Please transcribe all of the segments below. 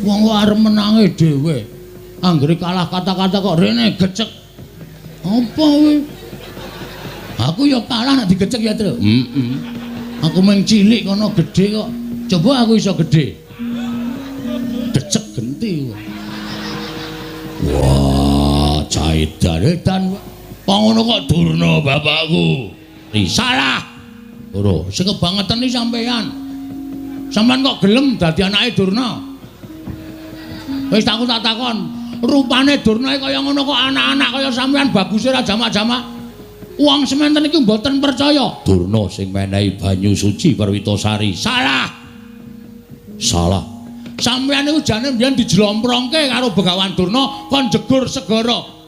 Wong arep menange dhewe. Anggere kalah kata-kata kok rene gecek. Apa kowe? Aku ya kalah nek digecek ya, Tru. Aku mung cilik kono gedhe kok. Coba aku iso gedhe. Decek genti kok. Wah, caedan-edan. Pangono kok Durna bapakku. Salah. Ora, sing kebangetan iki sampean. Sampean kok gelem dadi anake Durna? Wis tak takon, rupane Durna kaya ngono kok anak-anak kaya sampean baguse ra jamak-jamak. Wong sementen iki mboten percaya. Durna sing menehi banyu suci Perwitasari. Salah. Salah. Sampeyan niku jane mbiyen dijlomprongke karo Begawan Durna kon jegur segara.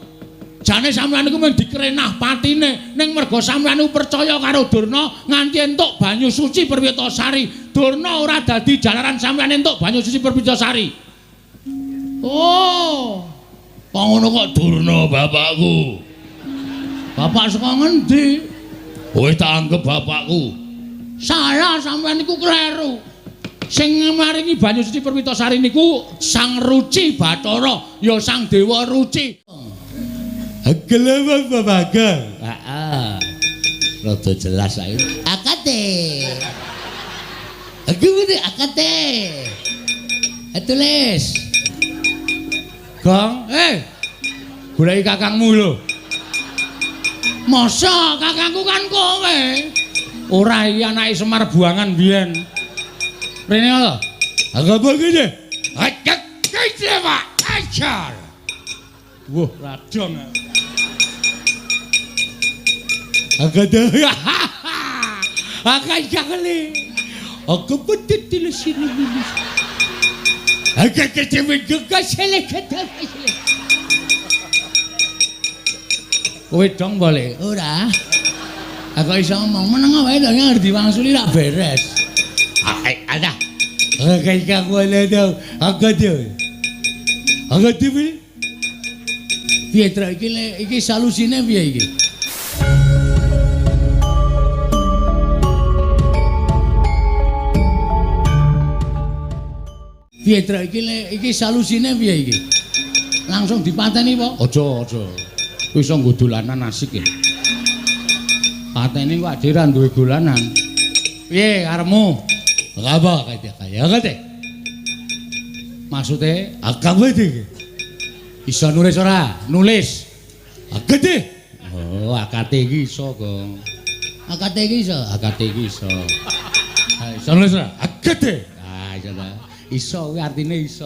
Jane sampeyan niku mung dikrenah patine ning merga sampeyan niku percaya karo Durna nganti entuk banyu suci Perwitasari. Durna ora dadi jalaran sampeyan entuk banyu suci Perwitasari. Oh. Pangono kok Durna bapakku. Bapak saka ngendi? Wis tak anggap bapakku. Salah sampeyan niku kleru. Sing maringi banyu suci Perwitasari niku Sang Ruci Bathara, ya Sang Dewa Ruci. Gelem Bapak. Heeh. Rada jelas saiki. Akate. Aku mesti akate. Tulis. Gong, goleki kakangmu lho. Masa kakangku kan kowe. Ora iki anake Semar Buangan biyen. Rene lho. Agak apa iki? Agak iki, Pak. Ajar. Wah, radong. Agak dah. Agak kali. Aku betul di sini. Agak kecewa juga selekata. Kowe dong boleh. Ora. Aku iso ngomong meneng wae to ngerti wangsuli lak beres. Ada. Agak aku le to. Agak to. Agak to. Piye tra iki salusine piye iki? Piye tra iki salusine piye iki? Langsung dipateni apa? Aja. Wis iso nggo dolanan asik ya. Pateni kok ade ra duwe dolanan. Piye karepmu? Apa kaya ngene? Maksude agak wae iki. Iso nulis ora? Nulis. Agate. Oh, akate iki iso, Gong. Akate iki iso. Iso nulis ora? Agate. Ah, iso ta. Iso kuwi artine iso.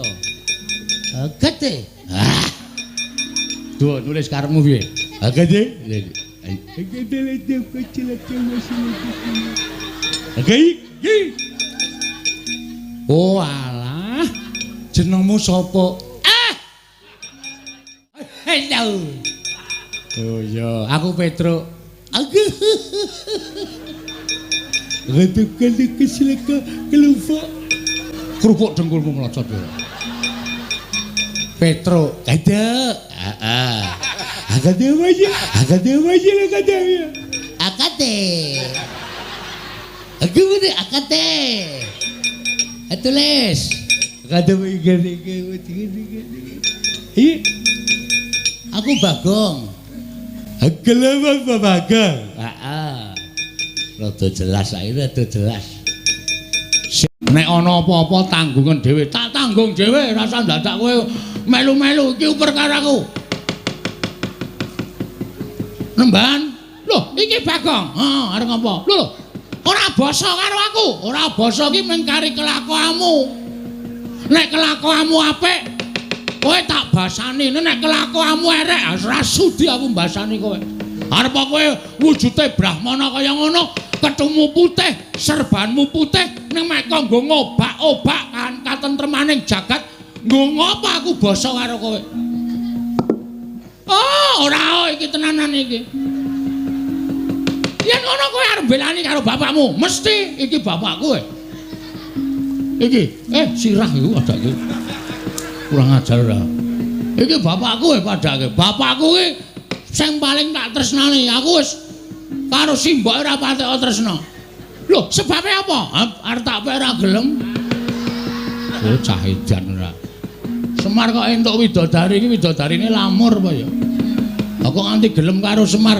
Agate. Duh, nulis karepmu piye? Agate. Agate lete kecil masih. Agate. Oh, alah. Jenengmu sapa? Hello. Oh ya, aku Petro. Aku. Retu kali kesilaka kelupa. Kerupuk dengkulmu melocot ya. Petro, ada. Akade aja lah kata ya. Akade. Aku bener akade. Tulis. Akade begini. Iya. Aku Bagong. Gelem apa Bagong? Heeh. Rada jelas saiki rada jelas. Nek ana apa-apa tanggungan dhewe, tak tanggung dhewe, rasa dadak kowe melu-melu iki perkaraku. Nemban? Loh, iki Bagong. Arep ngapa? Lho, ora basa karo aku. Ora basa iki mung kari kelakuanmu. Nek kelakuanmu apik, kowe tak basani, nek kelakuanmu erek, ora sudi aku mbasani kowe. Arep kowe wujude brahmana kaya ngono, kethumu putih, serbanmu putih, ning mek kanggo ngobak-obak kan katentremaning jagat, nggo ngopo aku basa karo kowe? Oh, ora iki tenanan iki. Yen ngono kowe arep belani karo bapakmu, mesti iki bapakku kowe. Iki, sirah iku adake. Kurang ajar ora. Iki bapakku padake. Bapakku iki sing paling tak tresnani. Aku wis karo simboke ora patek tresna. Lho, sebabe apa? Arep tak ora gelem. Oh cah edan ora. Semar kok entuk widodari iki widodarine lamur apa ya? Kok nganti gelem karo Semar.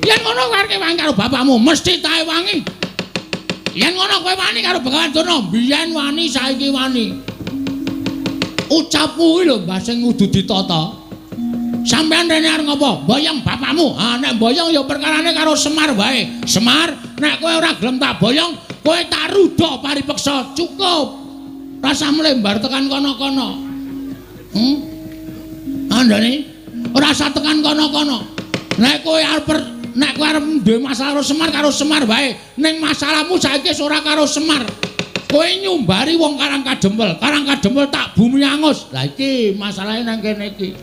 Yen ngono karke wangi karo bapakmu mesti tae wangi. Yen ngono kowe wani karo Begawan Durna, biyen wani saiki wani. Ucapmu iki lho Mbah sing kudu ditata. Sampeyan rene arep ngopo? Boyong bapakmu. Ah nek boyong ya perkarane karo Semar wae. Semar, nek kowe ora gelem tak boyong, kowe tak rudha paripeksa. Cukup. Rasa mlembar tekan kono-kono. Andane ora usah tekan kono-kono. Nek kowe arep duwe masalah karo Semar wae. Ning masalahmu saiki wis ora karo Semar. Kowe nyumbari wong Karang Kadempel. Karang Kadempel tak bumi angus. Lah iki masalahe nang kene iki.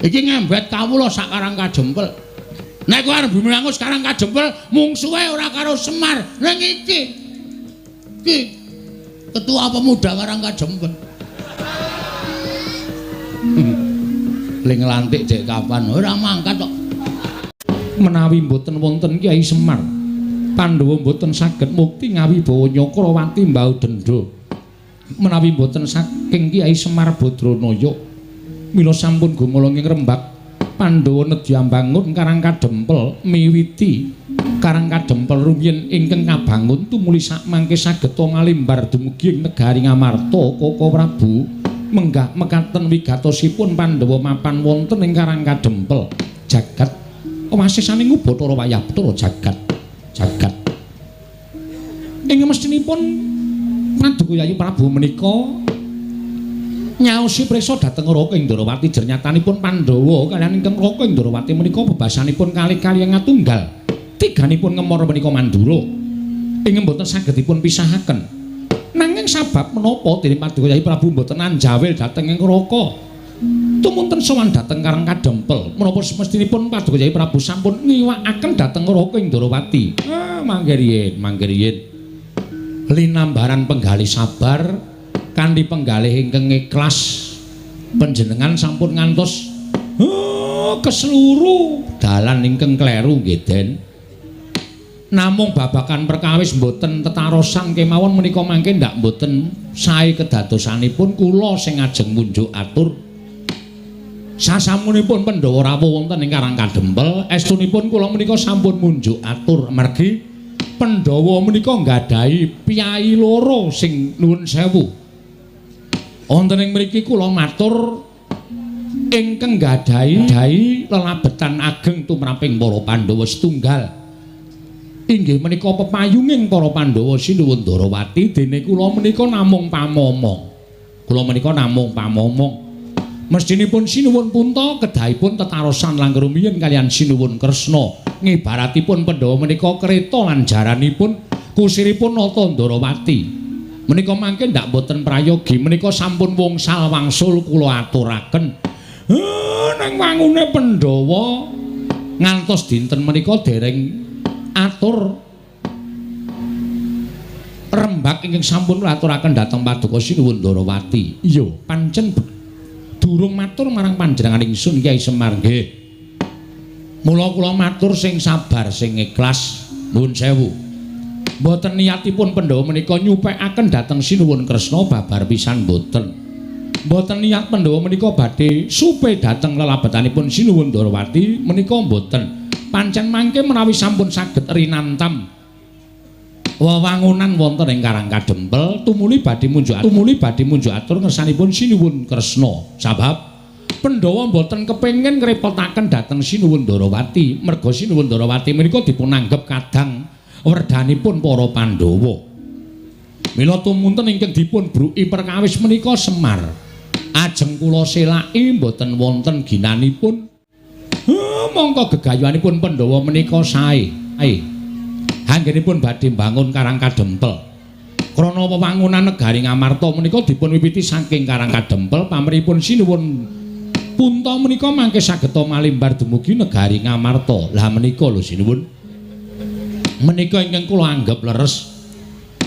Iki ngembet kawula sak Karang Kadempel. Nek kowe arep bumi angus Karang Kadempel mungsuhe ora karo Semar. Ning iki ketua pemuda Karang Kadempel. Ling lantik cek kapan ora mangkat kok. Menawi mboten wonten Kyai Semar, Pandhawa mboten saged mukti ngawibawa Nyakrawati mbau denda. Menawi mboten saking Kyai Semar Badranaya, mila sampun gumula ing Rembag, Pandhawa nedya mbangun Karang Kadempel miwiti Karang Kadempel rumiyin ingkang kabangun tumuli sakmangke saged ngalimbar dumugi ing negari Ngamarta Kaka Prabu. Menggah mekaten wigatosipun Pandhawa mapan wonten ing Karang Kadempel jagat wasisaning Bathara Wayabtara jagat ing mestinipun Paduka Yayi Prabu menika nyaosi prisa dhateng Raka Indrawati jernyatanipun Pandhawa kaliyan ingkang Raka Indrawati menika bebasanipun kalih-kalih ngatunggal tiganipun ngemor menika Mandura ing mboten sagedipun pisahaken. Nanging sabab menapa dening Paduka Yayi Prabu mboten anjawil dhateng ing Raka tumunten sowan dhateng Karang Kadempel menapa semestinipun Paduka Yayi Prabu sampun ngiwakaken dhateng Raka Indrawati. Mangke riyen linambaran penggalih sabar kanthi penggalih ingkang ikhlas panjenengan sampun ngantos keseluruh dalan ingkang kleru nggih Den. Namung babakan perkawis mboten tetarosan kemawon menika mangke ndak mboten sae kedadosanipun kula sing ajeng munjuk atur sasamunipun Pandhawa rawuh wonten ing Karang Kadempel estunipun kula menika sampun munjuk atur mergi Pandhawa menika nggadahi piyai loro sing nuwun sewu wonten ing mriki kula matur ingkang nggadahi lelabetan ageng tumraping para Pandhawa setunggal inggih menika pepayunging para Pandhawa Sinuwun Darawati dene kula menika namung pamomong. Kula menika namung pamomong. Mestinipun Sinuwun Punta kedahipun tetarosan langkung rumiyin kaliyan Sinuwun Kresna. Ngibaratipun Pandhawa menika kreta lan jaranipun kusiripun Nata Darawati. Menika mangke ndak boten prayogi menika sampun wungsal wangsul kula aturaken. Nang wangune Pandhawa ngantos dinten menika dereng atur Rembag ingkang sampun aturaken dhateng Paduka Sinuwun Darawati. Iya, pancen durung matur marang panjenengan ingsun Kyai Semar nggih. Mula kula matur sing sabar, sing ikhlas. Nuwun sewu. Mboten niatipun Pandhawa menika nyupekaken dhateng Sinuwun Kresna babar pisan mboten. Mboten niat Pandhawa menika badhe supe dhateng lelabetanipun Sinuwun Darawati menika mboten. Pancen mangke menawi sampun saged rinantam wewangunan wonten ing Karang Kadempel tumuli badhe munjuk atur ngersanipun Sinuwun Kresna sabab Pandhawa mboten kepengin ngrepotaken dhateng Sinuwun Darawati merga Sinuwun Darawati menika dipunanggep kadang werdanipun para Pandhawa. Mila tumunten ingkang dipun bruki perkawis menika Semar ajeng kula selaki mboten wonten ginanipun. Mongko gegayuhanipun Pandhawa menika sae. Anggenipun badhe mbangun Karang Kadempel. Krana wewangunan negari Ngamarta menika dipun wiwiti saking Karang Kadempel pamripun Sinuwun Punta menika mangke saged malimbar dumugi negari Ngamarta. Lah menika lho Sinuwun. Menika ingkang kula anggap leres.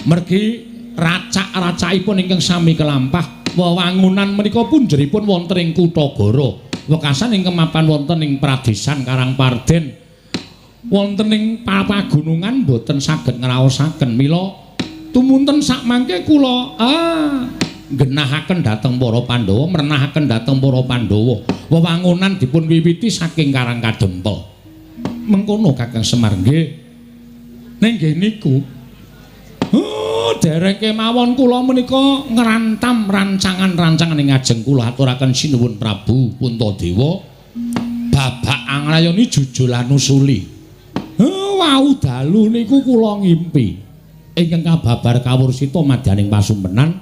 Mergi racak-racakipun ingkang sami kelampah wewangunan menika punjeripun wonten ing Kutagara. Wekasan ing kemapan wonten ing Pradesan Karangparden wonten ing pagunungan boten saged ngraosaken mila tumunten sak mangke kula nggenahaken dhateng para Pandhawa, mrenahaken dhateng para Pandhawa. Wewangunan dipun wiwiti saking Karang Kadempel. Mengkono Kakang Semar nggih. Ning nggih niku. Dereng kemawon kula menika ngrantam rancangan-rancangan ing ajeng kula aturaken sinuwun Prabu Puntadewa. Babak anglayoni jujulan usuli. Wau dalu niku kula ngimpi. Ingkang kababar kawursita madyaning pasumpenan.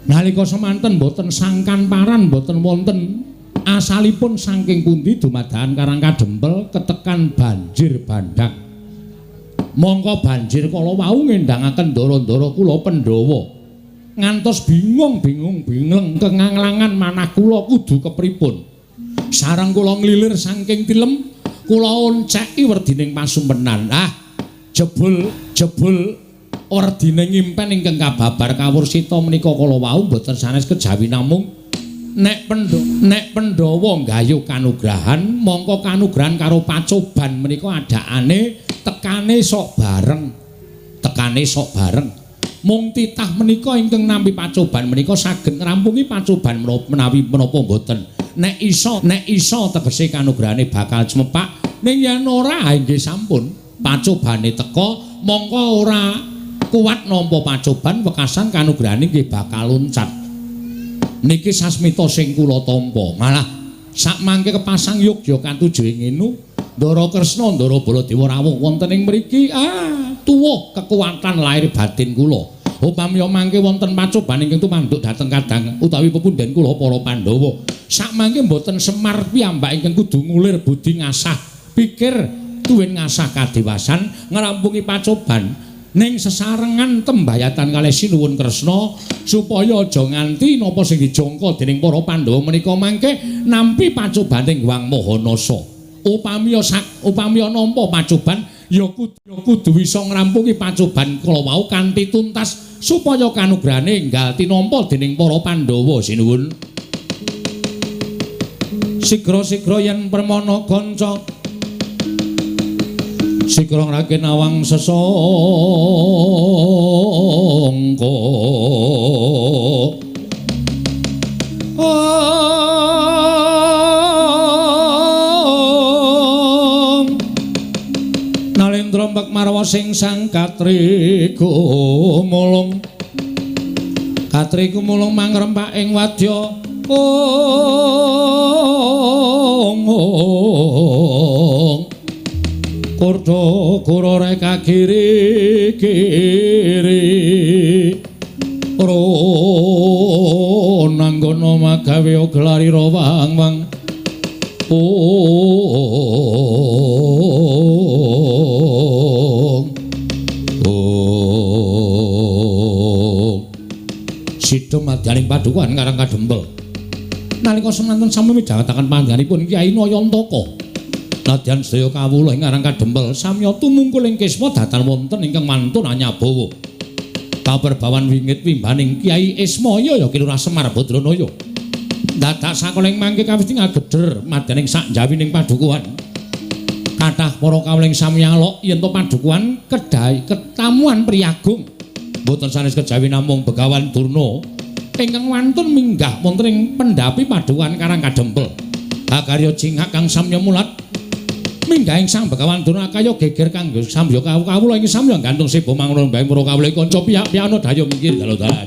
Nalika semanten boten sangkan paran boten wonten asalipun saking pundi dumadakan Karang Kadempel ketekan banjir bandhak. Mongko banjir kala wau ngendhangaken ndara-ndara kula Pandhawa. Ngantos bingung kenganglangan manah kula kudu kepripun. Sareng kula nglilir saking tilem, kula onceki werdining pasumpenan. Jebul werdine ngimpen ingkang kababar kawursita menika kala wau boten sanes kejawi namung nek Pandhawa nggayuh kanugrahan, mongko kanugrahan karo pacoban menika adakane tekane sok bareng. Mung titah menika ingkang nampi pacoban menika saged ngrampungi pacoban menawi menapa mboten. Nek iso tegese kanugrahane bakal cemepak, ning yen ora nggih sampun pacobane teka mongko ora kuat nampa pacoban wekasan kanugrahane nggih bakal luncat. Niki sasmita sing kula tampa. Malah sak mangke kepasang Yogya katuju ing ngenu Ndara Kresna Ndara Baladewa rawuh wonten ing mriki tuwuh kekuatan lahir batin kula. Upami mangke wonten pacoban ingkang tumanduk dhateng kadang utawi pepundhen kula para Pandhawa. Sak mangke mboten Semar piyambak ingkang kudu ngulir budi ngasah pikir tuwin ngasah kadewasan ngrampungi pacoban ning sesarengan tembayatan kalih sinuwun Kresna supaya aja nganti napa sing dijangka dening para Pandhawa menika mangke nampi pacobane Hyang Mahanasa. Upami nampa pacoban ya kudu bisa ngrampungi pacoban kala wau kanthi tuntas supaya kanugrahane enggal tinampa dening para Pandhawa sinuwun. Sigra-sigra yen permana kanca Sikrong rakin awang sesongko Nalendra mbek marwa sing sang Katri gumulung mangrempak ing wadya Kurdo kurore kagiri-giri Ronanggono magawe oglari rawang-wang Sida madyaning padukan Karang Kadempel nalika semanten sami midhangetaken panjenenganipun Kyai Nayantaka nadyan sedaya kawula ing Karang Kadempel samya tumungkul ing kisma datan wonten ingkang mantun anyabawa kaperbawan wingit wimbaning Kyai Ismaya ya Kilurah Semar Badranaya dadak sakoling mangke kawiti ngageder madyaning sak jawining padukuhan kathah para kawuling sami alok yen to padukuhan kedai ketamuan priyagung boten sanes kejawi namung Begawan Durna ingkang wantun minggah wonten ing pendhapi padukuhan Karang Kadempel akarya jingak kang samya mulat minggah ing sang Begawan Durna kaya geger kanggo samya kawula ing samya gantung sibo mangun bae para kawula kanca piyak-piyana daya minggir dalu-dalan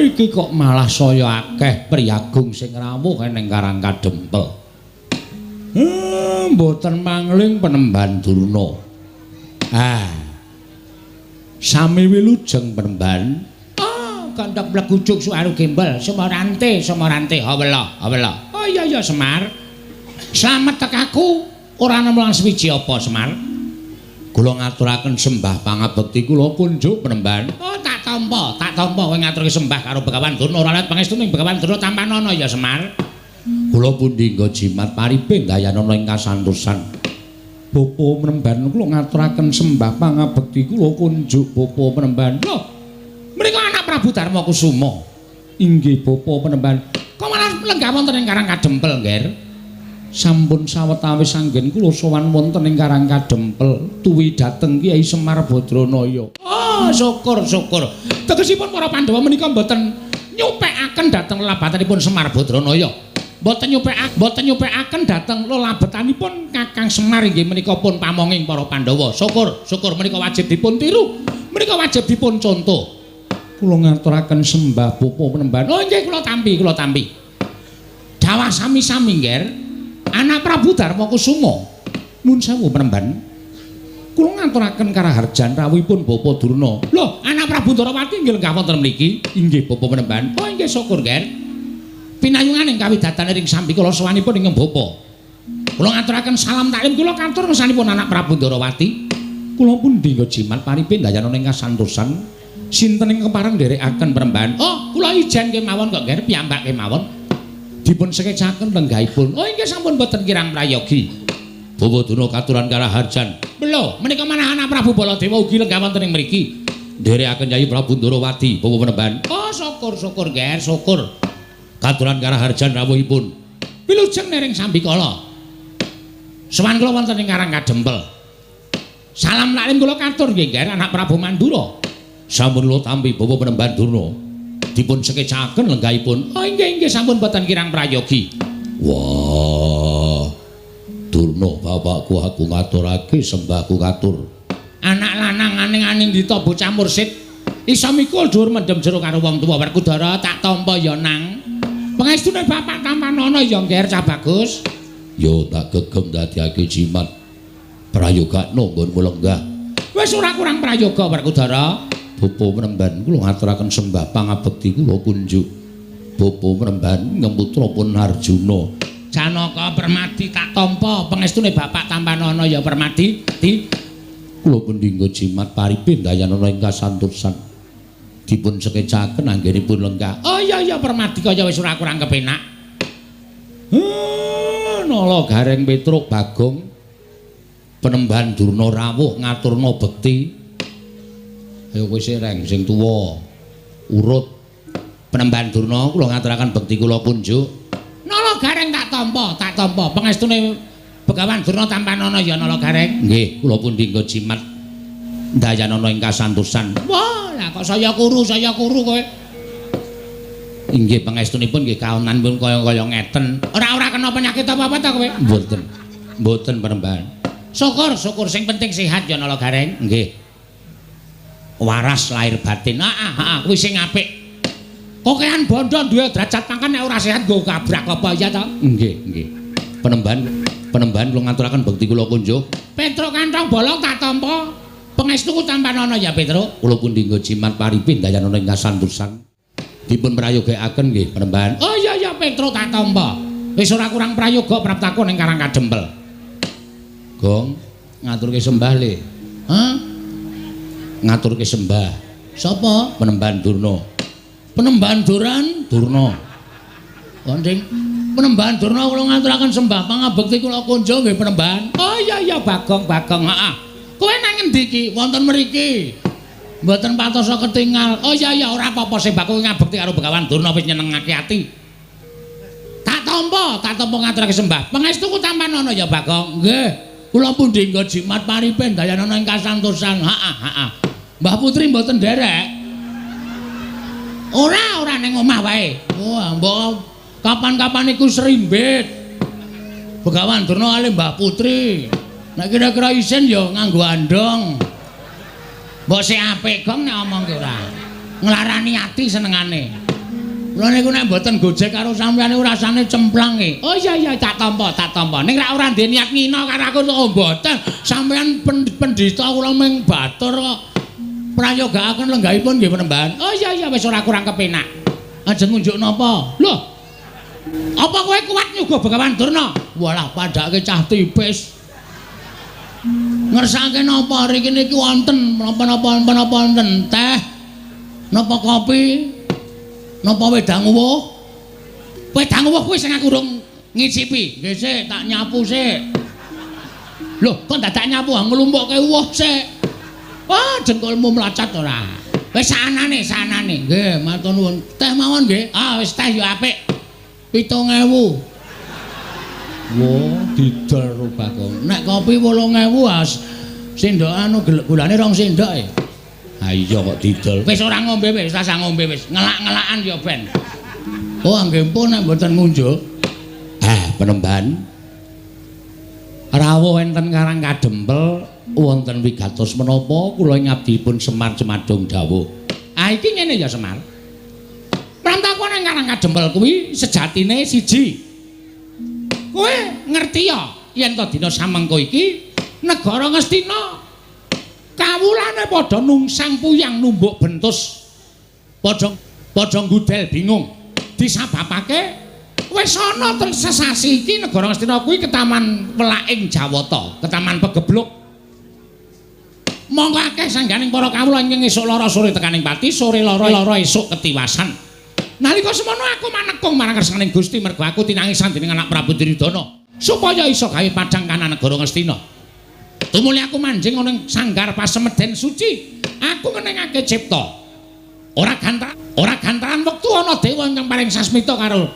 iki kok malah saya akeh priyagung sing rawuh ning Karang Kadempel. Mboten mangling Penemban Durna. Sami wilujeng Penemban. Kandak blegujuk suaru gembel, Semarante. Hawela. Oh iya Semar. Slamet tekaku. Ora nemulang swiji apa Semar? Kula ngaturaken sembah pangabekti kula kunjuk Penemban. Oh tak tampa kowe ngaturke sembah karo Begawan Durna ora lihat pangestuning Begawan Durna tampanana ya Semar. Kula pundi nggo jimat paribing gayanana ing kasantosan. Bapa Penemban kula ngaturaken sembah pangabekti kula kunjuk Bapa Penemban. Loh, Menika anak Prabu Darma Kusuma. Inggih bapa Penemban. Kok malah lenggah wonten ing Karang Kadempel, Nger? Sampun sawetawis anggen kula sowan wonten ing Karang Kadempel tuwi dhateng Kyai Semar Badranaya. Oh, syukur. Tegesipun para Pandhawa menika mboten nyupekaken dhateng lelabatanipun Semar Badranaya. Mboten nyupekaken dhateng lelabetanipun Kakang Semar inggih menika pun pamonging para Pandhawa. Syukur menika wajib dipun tiru. Menika wajib dipun contoh. Kula ngaturaken sembah bapa Penemban. Oh nggih kula tampi. Dawah sami-sami Nger. Anak Prabu Darma Kusuma. Nuwun sewu Penemban. Kula ngaturaken karaharjan rawuhipun Bapa Durna. Lho, anak Prabu Darawati inggih lenggah wonten mriki. Inggih Bapa Penemban. Oh inggih syukur Nger. Pinayunganing kawidatane ring sambi kula sowanipun ing Bapa. Kula ngaturaken salam taklim kula kantur ngersanipun anak Prabu Darawati. Kula pun dinggo jimat paripin dayana ing kasantosan. Sinten ing kepareng nderekaken Penemban. Oh, kula ijen kemawon kok Nger piyambak kemawon. Dipun sekecaken lenggahipun. Oh, inggih sampun boten kirang prayogi. Bapa Durna katuran karaharjan. Lho, menika manah anak Prabu Baladewa ugi lenggah wonten ing mriki. Nderekaken Kyai Prabu Darawati, Bapa Penemban. Oh, syukur Nger, syukur. Katuran karaharjan rawuhipun. Wilujeng nering sambikala. Sowan kula wonten ing Karang Kadempel. Salam laklim kula katur nggih Nger anak Prabu Mandura. Sampun kula tampi Bapa Penemban Durna dipun sekecaken lenggahipun. Oh inggih sampun boten kirang prayogi. Wah. Durna bapakku aku ngaturake sembahku katur. Anak lanang aning-aning dita bocah mursid iso mikul dhuwur mendem jero karo wong tuwa Werkudara tak tampa ya nang. Pangestune bapak tampanana ya Nger cah bagus. Yo tak gegem dadiake jimat prayogakno nggonmu lenggah. Wis ora kurang prayoga Werkudara. Bapa Penemban kula ngaturaken sembah pangabekti kula kunjuk. Bapa Penemban ngemutra pun Arjuna. Janaka Permati tak tampa pangestune bapak tampanana ya Permati. Kula pendinggo jimat paripin dayanana ing kasantosan. Dipun sekecaken anggenipun lenggah. Oh iya Permati kaya wis ora kurang kepenak. Nala Gareng Petruk Bagong Penemban Durna rawuh ngaturna bekti. Ayo kowe sing tuwa urut Penemban Durna kula ngaturaken bekti kula kunjuk. Nala Gareng tak tampa pangestune Begawan Durna tampanana ya Nala Gareng. Nggih, kula pun dinggo jimat dayanana ing kasantosan. Wah, lah kok saya kuru kowe. Inggih pangestunipun nggih kaonan pun kaya ngeten. Ora kena penyakit apa-apa ta kowe? Mboten Penemban. Syukur sing penting sehat ya Nala Gareng. Nggih. Waras lahir batin. Kuwi sing apik. Kokean bondo duwe derajat pangkat nek ora sehat nggo gabrak apa ya ta? Nggih. Penemban kula ngaturaken bekti kula kunjuk. Petruk kantong bolong tak tampa. Pangestuku tampanana ya Petruk. Kula pun dinggo jimat paripin dayanana ing kasantosan. Dipun prayogakaken nggih Penemban. Oh iya Petruk tak tampa. Wis ora kurang prayoga praptaku ning Karang Kadempel. Gong ngaturke sembah le. Hah? Ngaturke sembah. Sapa? Penemban Durna. Penemban Durna. Konding Penemban Durna kula ngaturaken sembah pangabekti kula kunjuk nggih Penemban. Oh iya Bagong. Kowe nang ngendi iki? Wonten mriki. Mboten patos ketingal. Oh iya ora apa-apa sembah kowe ngabekti karo Begawan Durna wis nyenengake ati. Tak tampa ngaturake sembah. Pangestuku tampanana ya Bagong. Nggih. Kula pun dinggo jimat paripin dayanana ing kasantosan. Mbah Putri mboten nderek. Ora ning omah wae. Wah, mbok kapan-kapan iku serimbit. Begawan Durna ale Mbah Putri. Nek kira-kira isin ya nganggo andong. Mbok sik apik gong nek omong ki ora. Nglarani ati senengane. Lha niku nek mboten gojek karo sampeyan niku rasane cemplang e. Oh iya tak tampa. Ning ora ndek niat ngina karo aku kok mboten. Sampeyan pendhita kula ming batur kok. Prayogakaken lenggahipun nggih Penemban. Oh iya wis ora kurang kepenak. Ajeng ngunjuk napa? Lho. Apa kowe kuat nyuga Begawan Durna? Walah padake cah tipis. Ngersake napa riki niki wonten napa wonten teh? Napa kopi? Napa wedang uwuh? Wedang uwuh kuwi sing aku urung ngicipi. Nggih sik tak nyapu sik. Lho, kok dadak nyapu nglumpukke uwuh sik. Wah, jengkolmu mlacat ora? Wis sanane. Nggih, matur nuwun. Teh mawon nggih. Ah, wis teh yo apik. 7.000. Wo, didol Rubagong. Nek kopi 8.000 sendok anu gulane 2 sendok e. Ha iya kok didol. Wis ora ngombe wis, rasa ngombe wis. Ngelak-ngelakan ya ben. Oh, nggih pun nek mboten ngunjuk. Penemban. Rawuh enten Karang Kadempel wonten wigatos menapa kula ngabdipun Semar Cemadung dawuh. Iki ngene ya Semar. Prantaku nang Karang Kadempel kuwi sejatine siji. Kowe ngerti ya yen to dina samengko iki negara Ngastina kawulane padha nungsang puyang numbuk bentus padha gudel bingung disababake wis ana sesasi iki negara Ngastina kuwi ketaman welaking Jawata, ketaman pegebluk. Monggo akeh sangganing para kawula ingkang esuk lara sore tekaning pati, sore lara esuk ketiwasan. Nalika semono aku manekung marang kersaning Gusti mergo aku tinangisan dening anak Prabu Duryudana supaya iso gawe padhang kana negara Ngastina. Tumuli aku manjing ana ing sanggar pasemeden suci, aku ngenengake cipta. Ora gantaran wektu ana dewa ingkang paring sasmita karo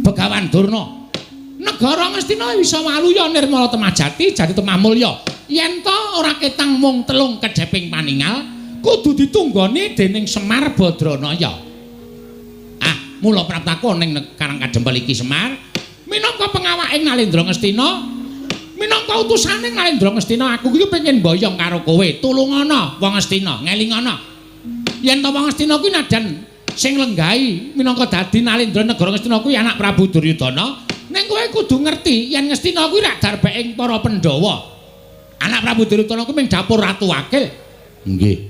Begawan Durna. Negara Ngastina bisa waluya nirmala temajati jadi temamulya. Yen to ora ketang mung telung kedheping paningal, kudu ditunggoni dening Semar Badranaya. Mula praptaku ning Karang Kadempel iki Semar minangka pengawaking Nalendra Ngastina, minangka utusaning Nalendra Ngastina, aku iki pengen mboyong karo kowe. Tulungana wong Ngastina, ngelingana. Yen to wong Ngastina kuwi najan sing lenggahi minangka dadi Nalendra negara Ngastina kuwi anak Prabu Duryudana, ning kowe kudu ngerti yen Ngastina kuwi rak darbeking para Pandhawa. Anak Prabu Duryudana kuwi ming dapur Ratu Wakil. Nggih.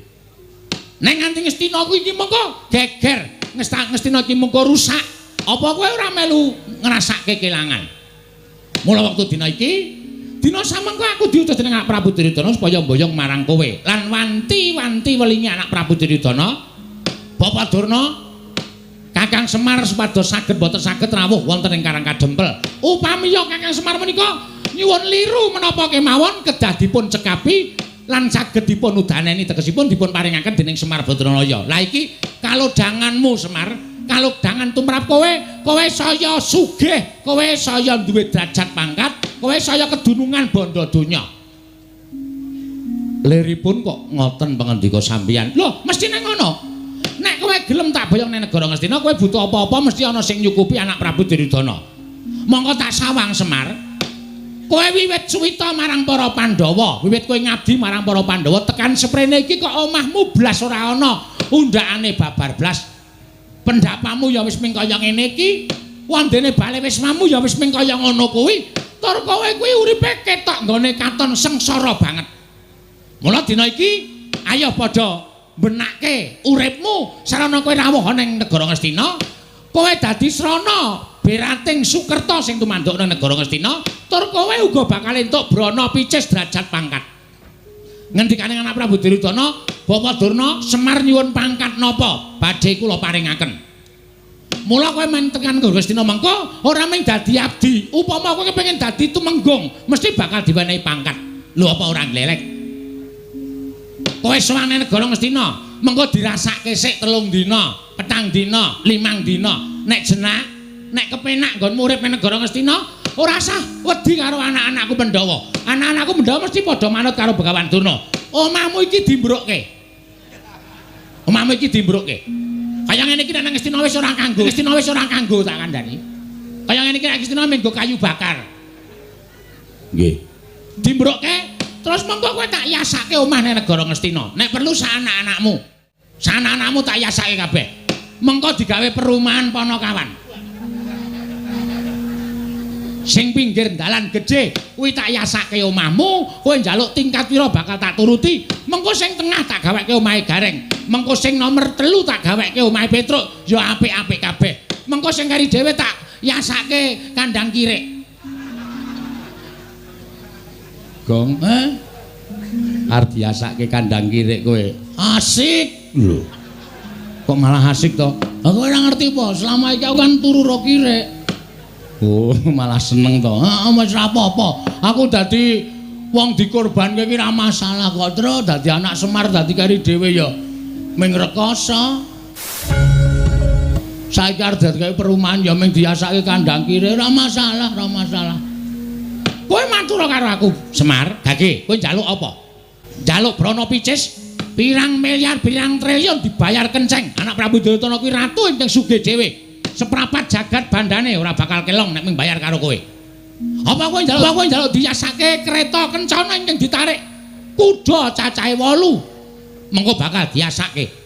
Ning nganti Ngastina kuwi iki mengko geger. Ngastina iki mengko rusak. Apa kowe ora melu ngrasake kelangan? Mula wektu dina iki, dina samengko aku diutus dening anak Prabu Duryudana supaya mboyong marang kowe lan wanti-wanti welingi anak Prabu Duryudana, Bapak Durna, Kakang Semar supados saged boten saged rawuh wonten ing Karang Kadempel. Upamiya Kakang Semar menika nyuwun liru menapa kemawon kedah dipun cekapi lan saged dipun udaneni tegesipun dipun paringaken dening Semar Badranaya. Lah iki kalodhanganmu Semar, kalodhangan tumrap kowe saya sugih, kowe saya duwe derajat pangkat, kowe saya kedunungan bondo donya. Liripun kok ngoten pangandika sampeyan. Lho, mestine ngono. Nek kowe gelem tak boyong ning negara Ngastina, kowe butuh apa-apa mesti ana sing nyukupi anak Prabu Duryudana. Monggo tak sawang Semar. Kowe wiwit suwita marang para Pandhawa, wiwit kowe ngabdi marang para Pandhawa tekan seprene iki kok omahmu blas ora ana undakane babar blas. Pendapamu ya wis ming kaya ngene iki, wandene bale wismamu ya wis ming kaya ngono kuwi. Tur kowe kuwi uripe ketok nggone katon sengsara banget. Mula dina iki ayo padha benake uripmu sarana kowe rawuh ning negara Ngastina. Kowe dadi srana berating Sukerta sing tumanduk nang negara Ngastina, tur kowe uga bakal entuk brana picis derajat pangkat. Ngendikane anak Prabu Duryudana, Bapak Durna, Semar nyuwun pangkat napa? Badhe kula paringaken. Mula kowe men tekan negara Ngastina mengko ora mung dadi abdi, upama kowe kepengin dadi tumenggung, mesti bakal diwenehi pangkat. Lho apa ora glelek? Kowe sowane negara Ngastina, mengko dirasake sik 3 dina, 4 dina, 5 dina. Nek jenak, nek kepenak nggonmu urip ning negara Ngastina, ora usah wedi karo anak-anakku Pandhawa. Anak-anakku Pandhawa mesti padha manut karo Begawan Durna. Omahmu iki dimbrukke. Omahmu iki dimbrukke. Kaya ngene iki nang Ngastina wis ora kanggo. Ngastina wis ora kanggo tak kandhani. Kaya ngene iki nang Ngastina menggo kayu bakar. Nggih. Dimbrukke terus monggo kowe tak yasake omah ning negara Ngastina. Nek perlu sak anak-anakmu. Sak anak-anakmu tak yasake kabeh. Mengko digawe perumahan Panakawan. Sing pinggir dalan gedhe kuwi tak yasake omahmu, kowe njaluk tingkat pira bakal tak turuti. Mengko sing tengah tak gaweke omahe Gareng. Mengko sing nomor 3 tak gaweke omahe Petruk, ya apik-apik kabeh. Mengko sing kari dhewe tak yasake kandang kirik. Gong, arep diasake kandang kirik kowe. Asik lho. Kok malah asik to? Lah kowe ora ngerti apa? Selama iki aku kan turu ro kirik. Oh, malah seneng to. Heeh, wis ora apa-apa. Aku dadi wong dikorbanke iki ora masalah kok, Tru. Dadi anak Semar dadi kari dhewe ya Ming rekoso. Saiki arep dadi perumahan ya ming diasake kandang kiri, ora masalah, ora masalah. Kowe matur karo aku, Semar. Gage, kowe njaluk apa? Njaluk Brana Picis? Pirang miliar, pirang triliun dibayar kenceng. Anak Prabu Duryudana kuwi ratu ingkang sugih dhewe. Seprapat jagat bandane ora bakal kelong nek ming bayar karo kowe. Apa kowe njaluk diasake kereta kencana ingkang ditarik kuda cacahe 8. Mengko bakal diasake.